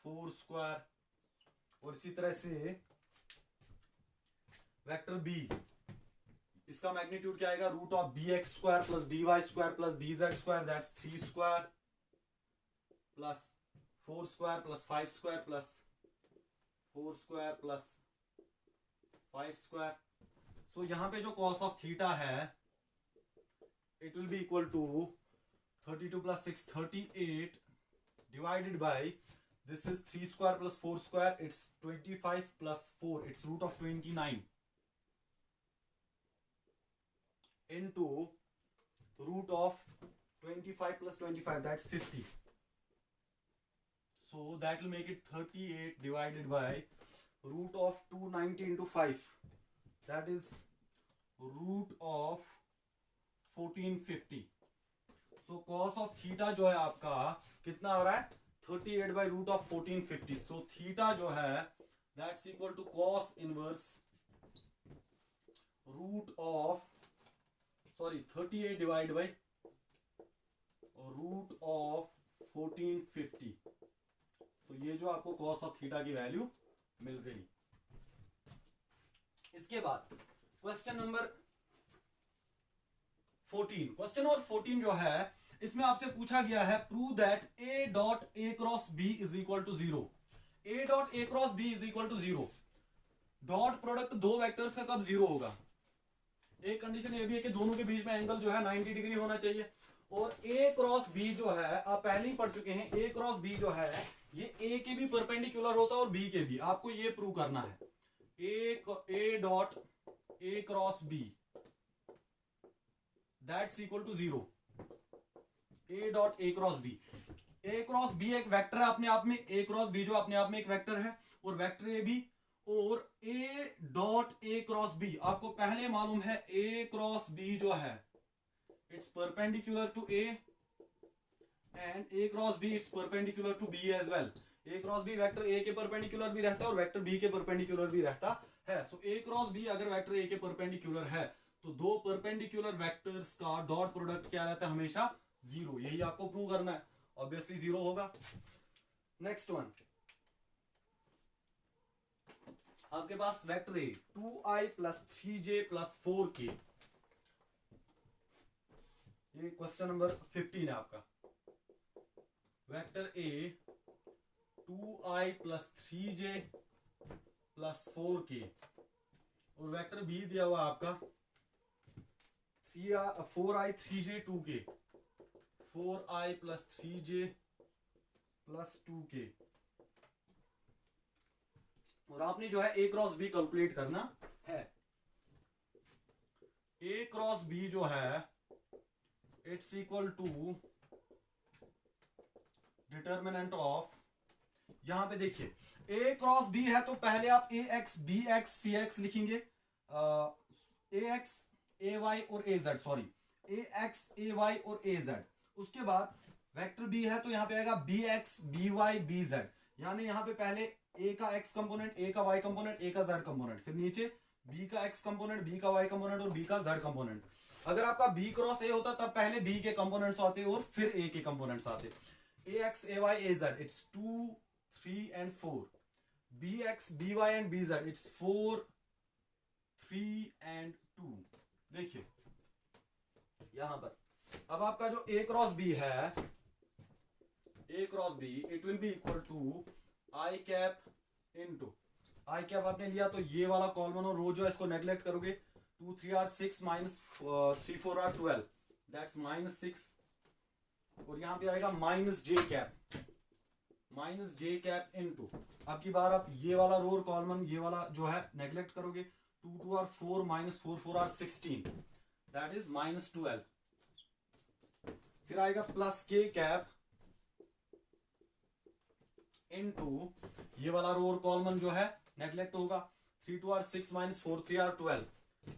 4 square. और इसी तरह से वेक्टर बी, इसका magnitude क्या आएगा? Root of bx square plus by square plus bz square, that's 3 square plus 4 square plus 5 square plus 4 square plus 5 square. So यहां पे जो cos ऑफ थीटा है it will be equal to 32 प्लस 6 38 divided by this is 3 square plus 4 square, it's 25 plus 4, it's root of 29 into root of 25 plus 25, that's 50. So that will make it 38 divided by root of 290 into 5, that is root of 1450. So cos of theta जो है आपका कितना हो रहा है? 38 by root of 1450. So theta जो है that's equal to cos inverse root of 38 divided by root of 1450. So ये जो आपको cos of theta की वैल्यू मिल गई। इसके बाद क्वेश्चन नंबर 14, क्वेश्चन नंबर 14 जो है इसमें आपसे पूछा गया है prove that a dot a cross b is equal to 0। a dot a cross b is equal to 0। Dot product दो वेक्टर्स का कब 0 होगा? एक कंडीशन ये भी है कि दोनों के बीच में एंगल जो है 90 डिग्री होना चाहिए। और a क्रॉस b जो है आप पहले ही पढ़ चुके हैं, a क्रॉस b जो है ये a के भी परपेंडिकुलर होता है और b के भी। आपको ये प्रूव करना है a dot a cross b that's equal to 0। a dot a cross b, a cross b एक वेक्टर है अपने आप में, a क्रॉस b जो अपने आप में एक वेक्टर है और वेक्टर a b। और a dot a cross b आपको पहले मालूम है a क्रॉस b जो है it's perpendicular to a and a cross b it's perpendicular to b as well. a cross b vector a के परपेंडिकुलर भी रहता है और वेक्टर b के परपेंडिकुलर भी रहता है। सो a क्रॉस b अगर वेक्टर a के परपेंडिकुलर है तो दो परपेंडिकुलर वेक्टर्स का डॉट प्रोडक्ट क्या रहता है? हमेशा 0। यही आपको प्रूव करना है, ऑब्वियसली 0 होगा। नेक्स्ट वन आपके पास vector A 2i plus 3j plus 4k, ये क्वेश्चन नंबर 15 है आपका। Vector A 2i plus 3j plus 4k और वेक्टर बी दिया हुआ आपका 4i 3j 2k, 4i plus 3j plus 2k, और आपने जो है a क्रॉस b कैलकुलेट करना है। a क्रॉस b जो है it's equal to determinant of, यहां पे देखिए a क्रॉस b है तो पहले आप ax bx cx लिखेंगे, ax ay और az, सॉरी ax ay और az। उसके बाद वेक्टर b है तो यहां पे आएगा bx by bz, यानी यहां पे पहले a का x कंपोनेंट, a का y कंपोनेंट, a का z कंपोनेंट, फिर नीचे b का x कंपोनेंट, b का y कंपोनेंट और b का z कंपोनेंट। अगर आपका b क्रॉस a होता तब पहले b के कंपोनेंट्स आते और फिर a के कंपोनेंट्स आते। ax ay az it's 2 3 and 4, bx by and bz it's 4 3 and 2। देखिए यहां पर अब आपका जो a क्रॉस b है, a cross b it will be equal to i cap into, i cap आपने लिया तो ये वाला कॉलम और रो जो है इसको नेग्लेक्ट करोगे, 2 3 are 6 minus 3 4 are 12, that's minus 6, और यहां पे आएगा माइनस जे कैप इनटू, अब की बार आप ये वाला रो और कॉलम ये वाला जो है नेग्लेक्ट करोगे, 2 2 are 4 minus 4 4 are 16, that is minus 12, फिर आएगा प्लस के कैप इनटू ये वाला रो और कॉलम जो है नेग्लेक्ट होगा, 3 2 are 6 minus 4 3 are 12,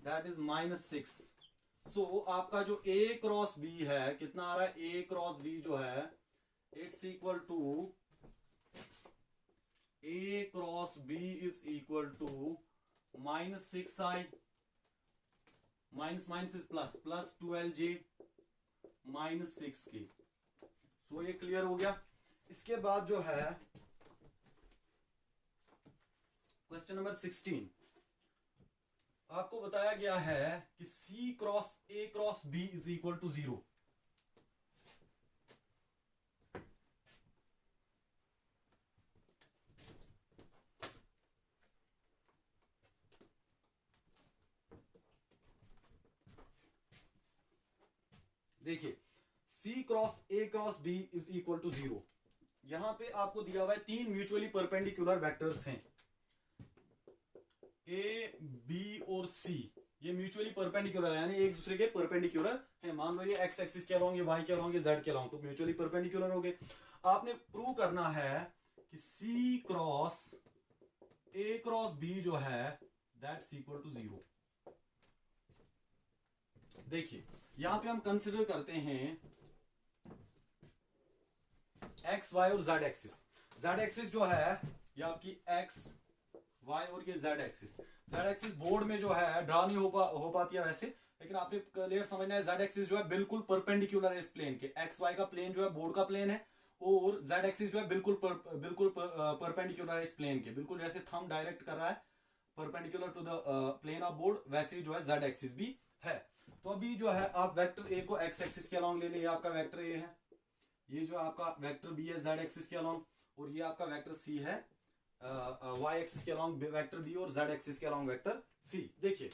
that is minus 6। सो आपका जो a क्रॉस b है कितना आ रहा है, a क्रॉस b जो है it's equal to a cross b is equal to minus 6i minus minus is plus, plus 12j minus 6k। So ये clear हो गया। इसके बाद जो है क्वेश्चन नंबर 16, आपको बताया गया है कि c cross a cross b is equal to 0। देखिए c cross a cross b is equal to 0, यहां पे आपको दिया हुआ है तीन म्यूचुअली परपेंडिकुलर वेक्टर्स हैं a b और c, ये म्यूचुअली परपेंडिकुलर है यानी एक दूसरे के परपेंडिकुलर है। मान लो ये x एक्सिस के अलोंग, ये y के अलोंग, ये z के अलोंग, तो म्यूचुअली परपेंडिकुलर हो गए। आपने प्रूव करना है कि c cross a cross b जो है दैट्स इक्वल टू 0। देखिए यहां पे हम कंसिडर करते हैं x y और z एक्सिस। z एक्सिस जो है ये आपकी x y और ये z एक्सिस बोर्ड में जो है ड्रा नहीं हो पाती है वैसे, लेकिन आपने क्लियर समझना है z एक्सिस जो है बिल्कुल परपेंडिकुलर है इस प्लेन के, x y का प्लेन जो है बोर्ड का प्लेन है और z एक्सिस जो है बिल्कुल परपेंडिकुलर है इस प्लेन के, बिल्कुल जैसे थंब डायरेक्ट कर रहा है perpendicular to the plane of board, वैसे ही जो है z एक्सिस भी है। तो अभी जो है आप वेक्टर a को x एक्सिस के अलोंग ले लें, ये आपका वेक्टर a है, ये जो आपका वेक्टर b है z एक्सिस के अलोंग, और ये आपका वेक्टर c है y एक्सिस के अलोंग वेक्टर b और z एक्सिस के अलोंग वेक्टर c। देखिए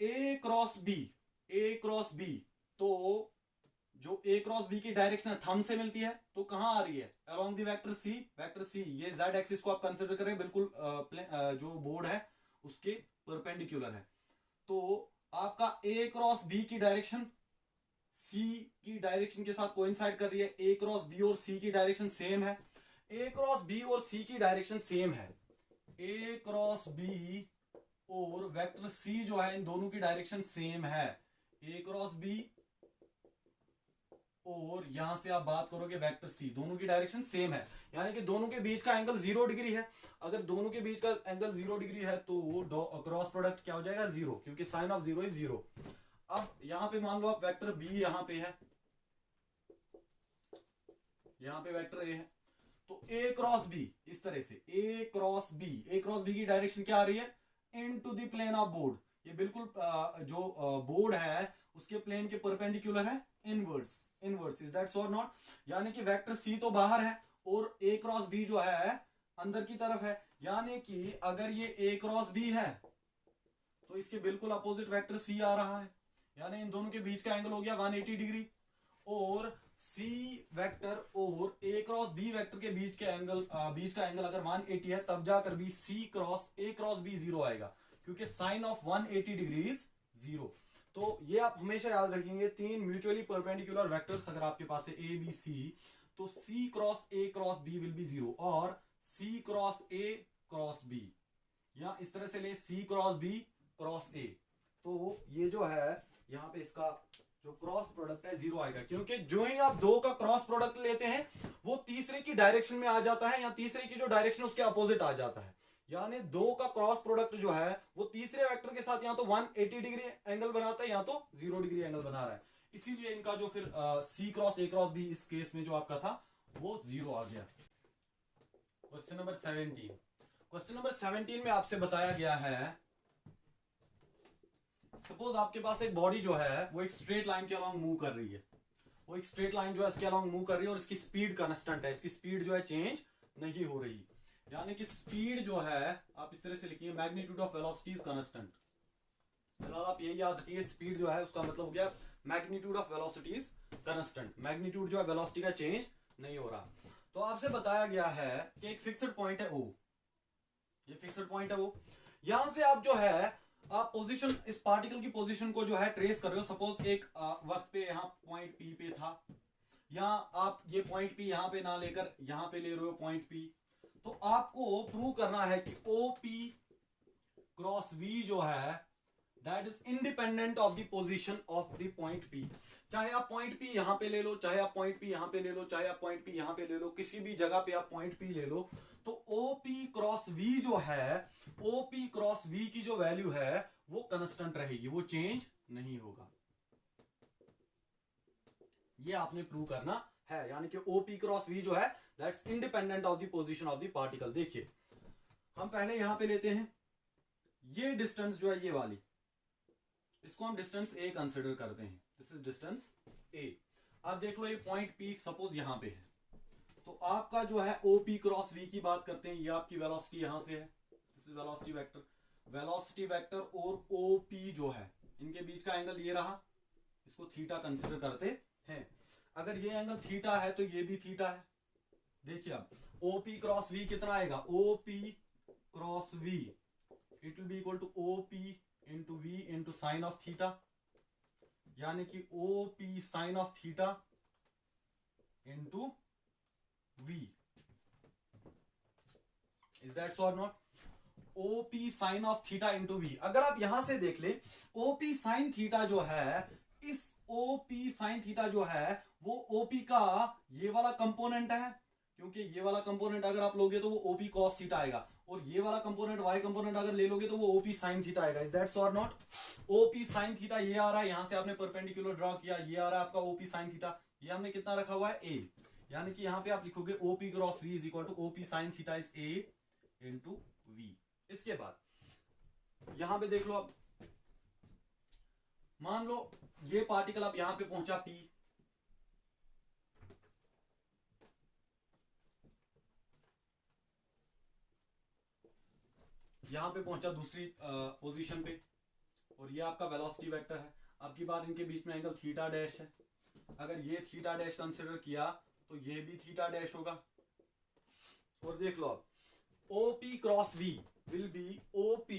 a क्रॉस b, तो जो a क्रॉस b की डायरेक्शन है थंब से मिलती है तो कहां आ रही है, अलोंग द वेक्टर c। ये z एक्सिस को आप कंसीडर करें बिल्कुल जो बोर्ड है उसके परपेंडिकुलर है, तो आपका a क्रॉस b की डायरेक्शन c की डायरेक्शन के साथ कोइंसाइड कर रही है। a क्रॉस b और c की डायरेक्शन सेम है, a क्रॉस b और c की डायरेक्शन सेम है, a क्रॉस b और वेक्टर c जो है इन दोनों की डायरेक्शन सेम है, a क्रॉस b और यहां से आप बात करोगे वेक्टर c, दोनों की डायरेक्शन सेम है, यानी कि दोनों के बीच का एंगल 0 डिग्री है। अगर दोनों के बीच का एंगल 0 डिग्री है तो क्रॉस प्रोडक्ट क्या हो जाएगा 0, क्योंकि साइन ऑफ 0 इज 0। अब यहां पे मान लो आप वेक्टर b यहां पे है, यहां पे वेक्टर a है, तो a क्रॉस b इस तरह से a क्रॉस b की डायरेक्शन क्या आ रही है, into the plane of board, ये बिल्कुल जो बोर्ड है उसके प्लेन के परपेंडिकुलर है इनवर्ड्स। इज दैट सो और नॉट, यानी कि वेक्टर c तो बाहर है और a क्रॉस b जो है अंदर की तरफ है, यानी कि अगर ये a क्रॉस b है तो इसके बिल्कुल अपोजिट वेक्टर c आ रहा है, यानी इन दोनों के बीच का एंगल हो गया 180 डिग्री। और सी वेक्टर और ए क्रॉस बी वेक्टर के बीच का एंगल अगर 180 है तब जाकर भी सी क्रॉस ए क्रॉस बी 0 आएगा, क्योंकि साइन ऑफ 180 डिग्री इज 0। तो ये आप हमेशा याद रखेंगे, तीन म्यूचुअली परपेंडिकुलर वेक्टर्स अगर आपके पास है ए बी सी, तो C cross A cross B will be 0 और C cross A cross B, या इस तरह से ले C cross B cross A. तो ये जो है यहाँ पे इसका जो क्रॉस प्रोडक्ट है 0 आएगा, क्योंकि जो ही आप दो का क्रॉस प्रोडक्ट लेते हैं वो तीसरे की डायरेक्शन में आ जाता है, या तीसरे की जो डायरेक्शन उसके अपोजिट आ जाता है। यानी दो का क्रॉस प्रोडक्ट जो है वो तीसरे वेक्टर के साथ या तो 180 डिग्री एंगल बनाता है या तो 0 डिग्री एंगल बना रहा है। इसीलिए इनका जो फिर सी क्रॉस ए क्रॉस बी इस केस में जो आपका था वो 0 आ गया। Question number 17। क्वेश्चन नंबर 17 में आपसे बताया गया है, सपोज आपके पास एक बॉडी जो है वो एक स्ट्रेट लाइन के अलॉन्ग मूव कर रही है, वो एक स्ट्रेट लाइन जो है इसके अलॉन्ग मूव कर रही है और इसकी स्पीड कांस्टेंट है, इसकी स्पीड जो है चेंज नहीं हो रही। यानी कि स्पीड जो है आप इस तरह से लिखिए, magnitude of velocity is constant. फिलहाल आप यही याद रखिए, स्पीड जो है उसका मतलब हो गया magnitude of velocity is constant, magnitude जो है वेलोसिटी का चेंज नहीं हो रहा। तो आपसे बताया गया है कि एक फिक्स्ड पॉइंट है ओ, ये फिक्स्ड पॉइंट है ओ, यहां से आप जो है आप पोजीशन, इस पार्टिकल की पोजीशन को जो है ट्रेस कर रहे हो। सपोज एक वक्त पे यहाँ पॉइंट पी पे था, या आप ये पॉइंट पी यहाँ पे ना लेकर यहाँ पे ले रहे हो पॉइंट पी, तो आपको प्रूव करना है कि ओ पी क्रॉस वी जो है that is independent of the position of the point P. चाहे आप पॉइंट पी यहाँ पे ले लो, चाहे आप पॉइंट पी यहाँ पे ले लो, चाहे आप पॉइंट पी यहाँ पे ले लो, किसी भी जगह पे आप पॉइंट पी ले लो, तो OP क्रॉस V जो है, OP क्रॉस V की जो वैल्यू है वो कांस्टेंट रहेगी, वो चेंज नहीं होगा। ये आपने प्रूव करना है, यानी कि OP क्रॉस V जो है that's independent of the position of the particle. देखिए हम पहले यहां पे लेते हैं, ये डिस्टेंस जो है ये वाली, इसको हम डिस्टेंस A कंसिडर करते हैं, दिस इज डिस्टेंस A। अब देख लो ये पॉइंट P सपोज यहां पे है, तो आपका जो है OP क्रॉस V की बात करते हैं, ये आपकी वेलोसिटी यहां से है, this is velocity vector. Velocity vector और OP जो है इनके बीच का एंगल ये रहा, इसको थीटा कंसिडर करते हैं। अगर ये एंगल थीटा है तो ये भी थीटा है। देखिए अब OP क्रॉस V कितना आएगा, OP cross V it will be equal to OP into V into sine of theta, यानी कि OP sine of theta into V। Is that so और not? OP sine of theta into V। अगर आप यहां से देख ले, OP sine theta जो है, इस OP साइन थीटा जो है वो OP का ये वाला कंपोनेंट है, क्योंकि ये वाला कंपोनेंट अगर आप लोगे तो वो OP cos थीटा आएगा, और ये वाला कंपोनेंट y कंपोनेंट अगर ले लोगे तो वो OP साइन थीटा आएगा। इज दैट सो और नॉट? OP साइन थीटा ये आ रहा है, यहां से आपने परपेंडिकुलर ड्रॉ किया, ये आ रहा है आपका OP साइन थीटा, ये हमने कितना रखा हुआ है A, यानी कि यहां पे आप लिखोगे OP cross V is equal to OP sine theta is A into V। इसके बाद यहां पे देख लो, अब मान लो ये पार्टिकल अब यहां पे पहुंचा P, यहां पे पहुंचा दूसरी पोजीशन पे, और ये आपका वेलोसिटी वेक्टर है। अब की बार इनके बीच में एंगल थीटा डैश है, अगर ये थीटा डैश कंसिडर किया तो ये भी थीटा डैश होगा। और देख लो अब OP cross V will be OP,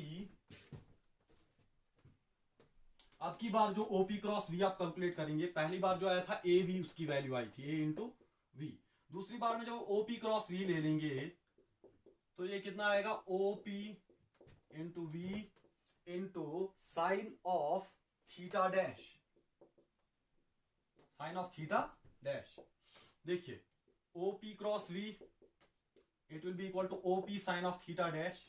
अब की बार जो OP क्रॉस V आप कैलकुलेट करेंगे, पहली बार जो आया था AV उसकी वैल्यू आई थी A इंटू V, दूसरी बार में जब OP क्रॉस V ले लेंगे तो ये कितना आएगा OP into V into sine of theta dash, sine of theta dash. देखिए OP cross V it will be equal to OP sine of theta dash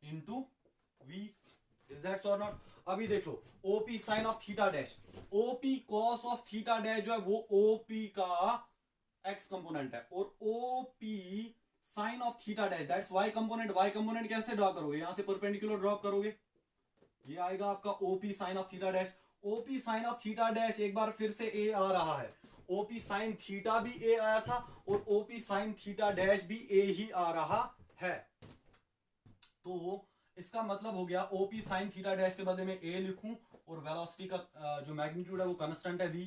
into V। Is that so और not? अभी देख लो OP sine of theta dash, OP cos of theta dash जो है वो OP का x component है, और OP sine of theta dash that's y component. y component कैसे ड्रॉ करोगे, यहां से परपेंडिकुलर ड्रॉप करोगे, ये आएगा आपका OP sine of theta dash. OP sine of theta dash एक बार फिर से A आ रहा है, OP साइन थीटा भी A आया था और OP साइन थीटा डैश भी A ही आ रहा है। तो इसका मतलब हो गया ओपी साइन थीटा डैश के बदले में ए लिखूं और वेलोसिटी का जो मैग्नीट्यूड है वो कांस्टेंट है वी।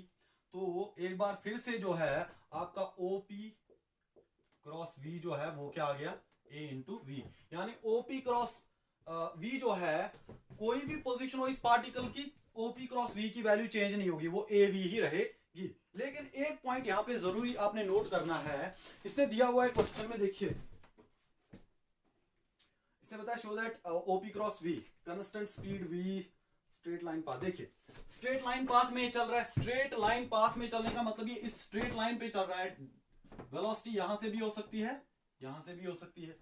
तो एक बार फिर से जो है आपका ओपी क्रॉस वी जो है वो क्या आ गया, ए इंटू वी। यानी ओपी क्रॉस वी जो है कोई भी पोजीशन हो इस पार्टिकल की, ओपी क्रॉस वी की वैल्यू चेंज नहीं होगी, वो ए वी ही रहेगी। लेकिन एक पॉइंट यहां पे जरूरी आपने नोट करना है, इससे दिया हुआ है क्वेश्चन में, देखिए इससे बताया show that OP cross V constant speed V straight line path. देखिए स्ट्रेट लाइन पाथ में चल रहा है, स्ट्रेट लाइन पाथ में चलने का मतलब ये इस स्ट्रेट लाइन पे चल रहा है, वेलोसिटी यहां से भी हो सकती है, यहां से भी हो सकती है।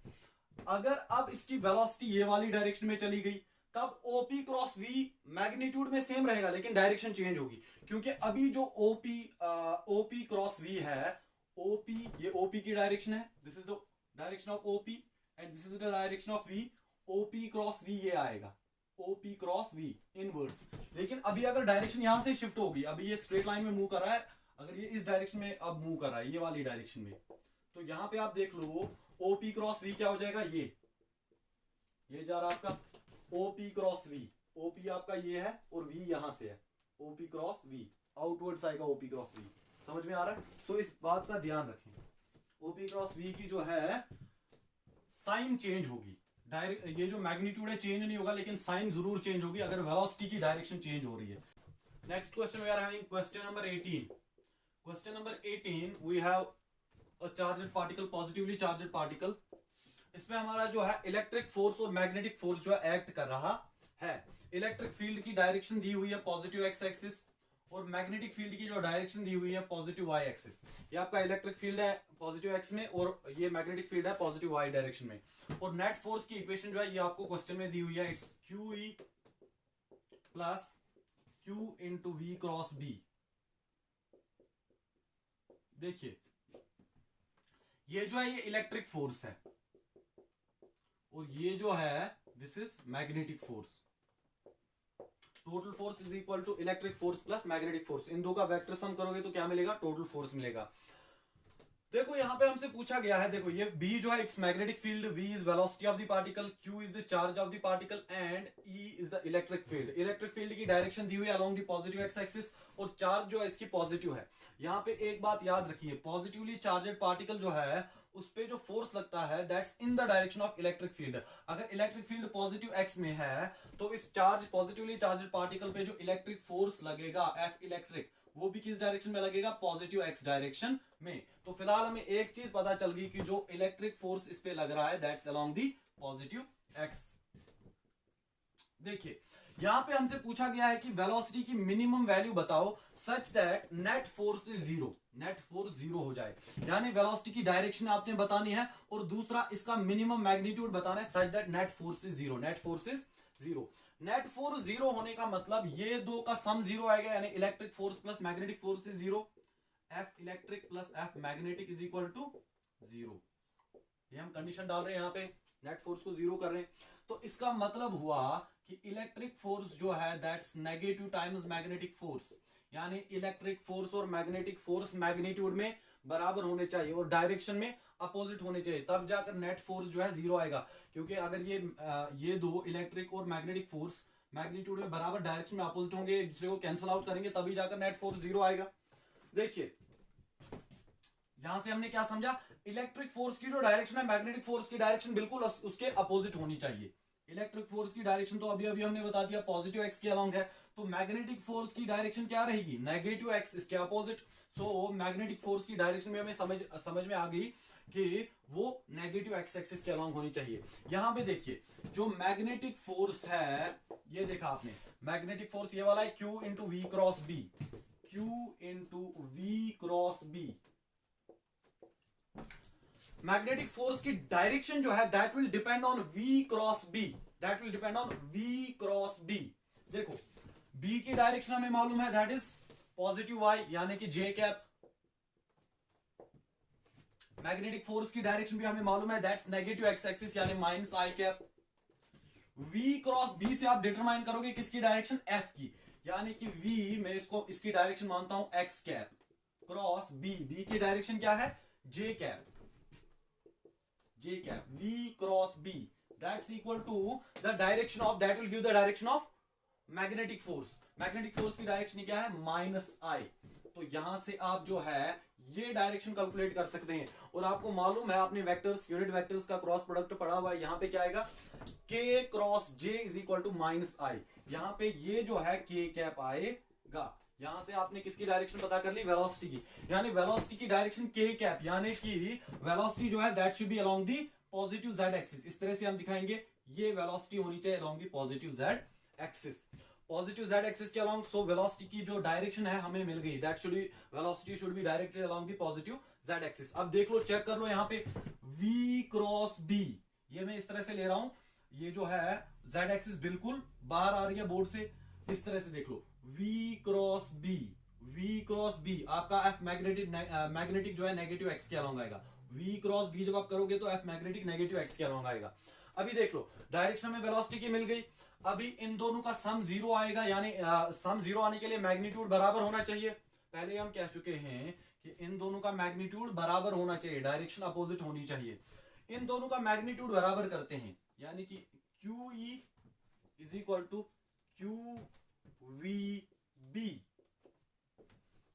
अगर अब इसकी वेलोसिटी ये वाली डायरेक्शन में चली गई तब ओपी क्रॉस वी मैग्नीट्यूड में सेम रहेगा लेकिन डायरेक्शन चेंज होगी, क्योंकि अभी जो ओपी क्रॉस वी है, ओपी ये ओपी की डायरेक्शन है, this is the direction of OP and this is the direction of V. OP cross V ये आएगा, ओपी क्रॉस वी इनवर्स। लेकिन अभी अगर डायरेक्शन यहां से शिफ्ट होगी, अभी ये स्ट्रेट लाइन में मूव कर रहा है, अगर ये इस डायरेक्शन में अब मूव कर रहा है ये वाली डायरेक्शन में, तो यहां पे आप देख लो ओपी क्रॉस वी क्या हो जाएगा, ये जा रहा आपका ओपी क्रॉस वी, ओपी आपका ये है और वी यहां से है, ओपी क्रॉस वी आउटवर्ड्स आएगा ओपी क्रॉस वी। समझ में आ रहा है? सो इस बात का ध्यान रखें, ओपी क्रॉस वी की जो है साइन चेंज होगी, डायरेक्ट ये जो मैग्नीट्यूड है चेंज नहीं होगा लेकिन साइन जरूर चेंज होगी अगर वेलोसिटी की डायरेक्शन चेंज हो रही है। Next question we are having question number 18। Question number 18 we have a charged particle, positively charged particle. इसमें हमारा जो है इलेक्ट्रिक फोर्स और मैग्नेटिक फोर्स जो है एक्ट कर रहा है। इलेक्ट्रिक फील्ड की डायरेक्शन दी हुई है पॉजिटिव एक्स एक्सिस और मैग्नेटिक फील्ड की जो डायरेक्शन दी हुई है पॉजिटिव वाई एक्सिस। ये आपका इलेक्ट्रिक फील्ड है पॉजिटिव एक्स में और ये मैग्नेटिक फील्ड है पॉजिटिव वाई डायरेक्शन में। और नेट फोर्स की इक्वेशन जो है ये आपको क्वेश्चन में दी हुई है, it's Q E plus Q into V cross B. देखिए ये जो है ये इलेक्ट्रिक फोर्स है और ये जो है this is magnetic force. Total force is equal to electric force plus magnetic force. इन दो का वेक्टर सम करोगे तो क्या मिलेगा, टोटल फोर्स मिलेगा। देखो यहां पे हमसे पूछा गया है, देखो ये B जो है it's magnetic field, V is velocity of the particle, Q is the charge of the particle and E is the electric field. Electric field की डायरेक्शन दी हुई है along the positive x axis और charge जो है इसकी positive है। यहां पे एक बात याद रखिए, पॉजिटिवली चार्जेड पार्टिकल जो है उस पे जो फोर्स लगता है that's in the direction of electric field. अगर इलेक्ट्रिक फील्ड पॉजिटिव एक्स में है तो इस चार्ज पॉजिटिवली चार्जेड पार्टिकल पे जो इलेक्ट्रिक फोर्स लगेगा एफ इलेक्ट्रिक, वो भी किस डायरेक्शन में लगेगा, पॉजिटिव एक्स डायरेक्शन में। तो फिलहाल हमें एक चीज पता चल गई कि जो इलेक्ट्रिक फोर्स इस पे लग रहा है that's along the positive x. देखिए यहां पे हमसे पूछा गया है कि वेलोसिटी की मिनिमम वैल्यू बताओ such that net force is zero, net force zero हो जाए। यानी वेलोसिटी की डायरेक्शन आपने बतानी है और दूसरा इसका मिनिमम मैग्नीट्यूड बताना है such that net force is zero, net force is zero. Net force zero होने का मतलब ये दो का सम जीरो आएगा, यानी electric force plus magnetic force is zero, F electric plus F magnetic is equal to zero. ये हम कंडीशन डाल रहे हैं यहाँ पे, नेट फोर्स को जीरो कर रहे हैं। तो इसका मतलब हुआ कि इलेक्ट्रिक फोर्स जो है that's negative times magnetic force, यानी इलेक्ट्रिक फोर्स और मैग्नेटिक फोर्स मैग्नीट्यूड में बराबर होने चाहिए और डायरेक्शन में अपोजिट होने चाहिए, तब जाकर नेट फोर्स जो है जीरो आएगा। क्योंकि अगर ये दो इलेक्ट्रिक और मैग्नेटिक फोर्स मैग्नीट्यूड में बराबर डायरेक्शन में अपोजिट होंगे, एक दूसरे को कैंसिल आउट करेंगे, तभी जाकर नेट फोर्स जीरो आएगा। देखिए यहां से हमने क्या समझा, इलेक्ट्रिक फोर्स की जो डायरेक्शन है मैग्नेटिक फोर्स की डायरेक्शन बिल्कुल उसके अपोजिट होनी चाहिए। इलेक्ट्रिक फोर्स की डायरेक्शन तो अभी अभी हमने बता दिया पॉजिटिव एक्स के अलोंग है, तो मैग्नेटिक फोर्स की डायरेक्शन क्या रहेगी, नेगेटिव एक्स, इसके अपोजिट। सो मैग्नेटिक फोर्स की डायरेक्शन में हमें समझ में आ गई कि वो नेगेटिव एक्स एक्सिस के अलोंग होनी चाहिए। यहां पे देखिए जो मैग्नेटिक फोर्स है ये देखा आपने, मैग्नेटिक फोर्स ये वाला है Q into V cross B, Q into V cross B. Magnetic force की डायरेक्शन जो है that will depend on V cross B, that will depend on V cross B। देखो B की डायरेक्शन हमें मालूम है दैट इज पॉजिटिव y यानी कि J कैप। मैग्नेटिक फोर्स की डायरेक्शन भी हमें मालूम है दैट्स नेगेटिव एक्स एक्सिस यानी minus I cap. V cross B से आप डिटरमाइन करोगे किसकी डायरेक्शन, F की, यानी कि V मैं इसकी डायरेक्शन मानता हूं x cap cross B, B की डायरेक्शन क्या है J cap, J cap, V cross B that's equal to the direction of, that will give the direction of magnetic force. Magnetic force की direction क्या है, minus आई। तो यहां से आप जो है ये डायरेक्शन कैलकुलेट कर सकते हैं। और आपको मालूम है, आपने वेक्टर्स, यूनिट वेक्टर्स का क्रॉस प्रोडक्ट पढ़ा हुआ है। यहां पे क्या आएगा, k cross j is equal to minus I. यहां पे ये जो है k कैप आएगा। यहां से आपने किसकी डायरेक्शन पता कर ली, वेलोसिटी की, यानी वेलोसिटी की डायरेक्शन k कैप, यानी कि वेलोसिटी जो है that should be along the positive z axis. इस तरह से हम दिखाएंगे, ये वेलोसिटी होनी चाहिए along the positive z axis. Positive z axis के अलोंग, सो वेलोसिटी की जो डायरेक्शन है हमें मिल गई, that should be, velocity should be directed along the positive z axis. अब देख लो, चेक कर लो यहाँ पे v क्रॉस b, ये मैं इस तरह से ले रहा हूं, ये जो है z एक्सिस बिल्कुल बाहर आ रही है बोर्ड से, इस तरह से देख लो v cross b, v cross b आपका f मैग्नेटिक जो है नेगेटिव x के अलोंग आएगा। v क्रॉस b जब आप करोगे तो f मैग्नेटिक नेगेटिव x के अलोंग आएगा। अभी देख लो, डायरेक्शन में वेलोसिटी की मिल गई। अभी इन दोनों का सम जीरो आएगा, यानी सम जीरो आने के लिए मैग्नीट्यूड बराबर होना चाहिए। पहले हम कह चुके हैं कि इन दोनों का मैग्नीट्यूड बराबर होना चाहिए, डायरेक्शन अपोजिट होनी चाहिए। इन दोनों का मैग्नीट्यूड बराबर करते हैं, यानी कि QE is equal to QVB।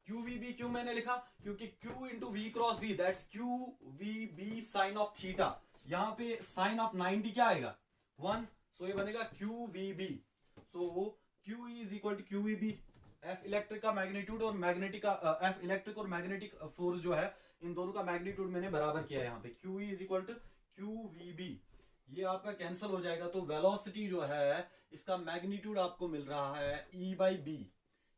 QVB क्यों मैंने लिखा, क्योंकि Q into V cross B, that's QVB sine of theta. यहां पे साइन ऑफ 90 क्या आएगा, 1, सो ये बनेगा QVB। So QE is equal to QVB। F electric का मैग्नीट्यूड और मैग्नेटिक का F इलेक्ट्रिक और मैग्नेटिक फोर्स जो है, इन दोनों का मैग्नीट्यूड मैंने बराबर किया है यहाँ पे। QE is equal to QVB, ये आपका कैंसिल हो जाएगा। तो वेलोसिटी जो है इसका मैग्नीट्यूड आपको मिल रहा है E/B,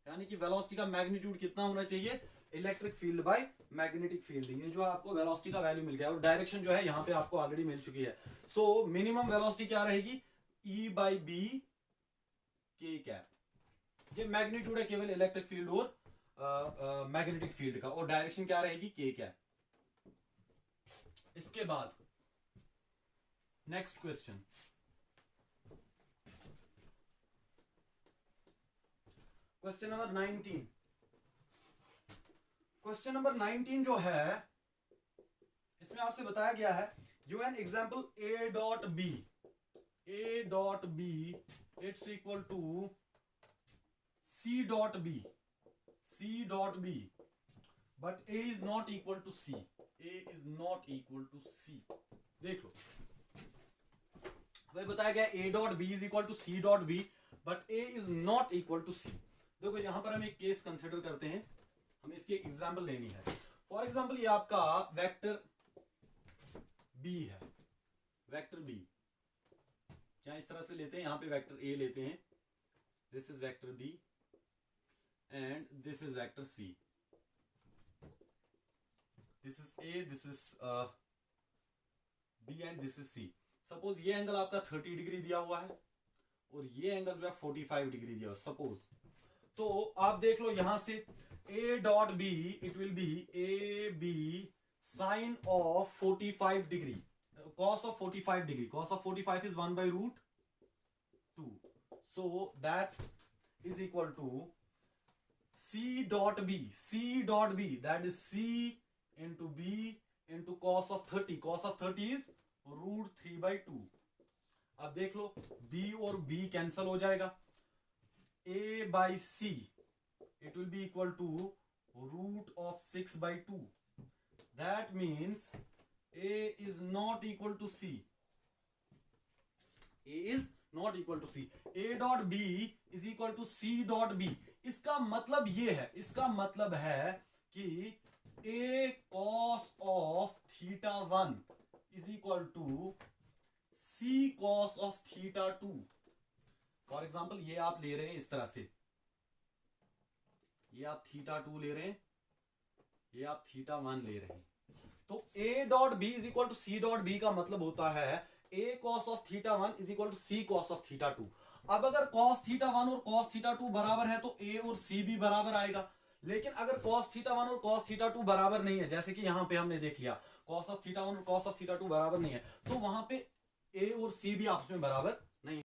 यानी कि वेलोसिटी का मैग्नीट्यूड कितना होना चाहिए, electric field by magnetic field. ये जो आपको वेलोसिटी का वैल्यू मिल गया, और डायरेक्शन जो है यहाँ पे आपको ऑलरेडी मिल चुकी है। सो मिनिमम वेलोसिटी क्या रहेगी, E/B k कैप। ये मैग्नीट्यूड है केवल इलेक्ट्रिक फील्ड और मैग्नेटिक फील्ड का, और डायरेक्शन क्या रहेगी, k कैप। इसके बाद next question, question number 19। Question number 19 जो है, इसमें आपसे बताया गया है, you an example A dot B it's equal to C dot B but A is not equal to C, देख लो भाई, बताया गया A dot B is equal to C dot B but A is not equal to C। देखो यहां पर हम एक केस कंसिडर करते हैं, हमें इसकी एक एग्जांपल लेनी है। फॉर एग्जांपल ये आपका वेक्टर B है, वेक्टर B, क्या इस तरह से लेते हैं, यहां पे वेक्टर A लेते हैं, this is vector B and this is vector C, this is A, this is B and this is C। Suppose ये एंगल आपका 30 डिग्री दिया हुआ है और ये एंगल जो है 45 डिग्री दिया हुआ, सपोज। तो आप देख लो यहां से A dot B, it will be AB sine of 45 degree, cos of 45 degree, cos of 45 is 1 by root 2, so that is equal to C dot B, that is C into B into cos of 30, cos of 30 is root 3 by 2। अब देख लो B और B cancel हो जाएगा, A by C it will be equal to root of 6 by 2, that means A is not equal to C, A is not equal to C, A dot B is equal to C dot B। इसका मतलब ये है, इसका मतलब है कि A cos of theta 1 is equal to C cos of theta 2। For example ये आप ले रहे हैं इस तरह से, ये आप थीटा 2 ले रहे हैं, ये आप थीटा 1 ले रहे हैं, तो A dot B is equal to C dot B का मतलब होता है A cos of theta 1 is equal to C cos of theta 2। अब अगर cos theta 1 और cos theta 2 बराबर है तो A और C भी बराबर आएगा, लेकिन अगर cos theta 1 और cos theta 2 बराबर नहीं है, जैसे कि यहां पे हमने देख लिया cos of theta 1 और cos of theta 2 बराबर नहीं है, तो वहां पे A और C भी आपस में बराबर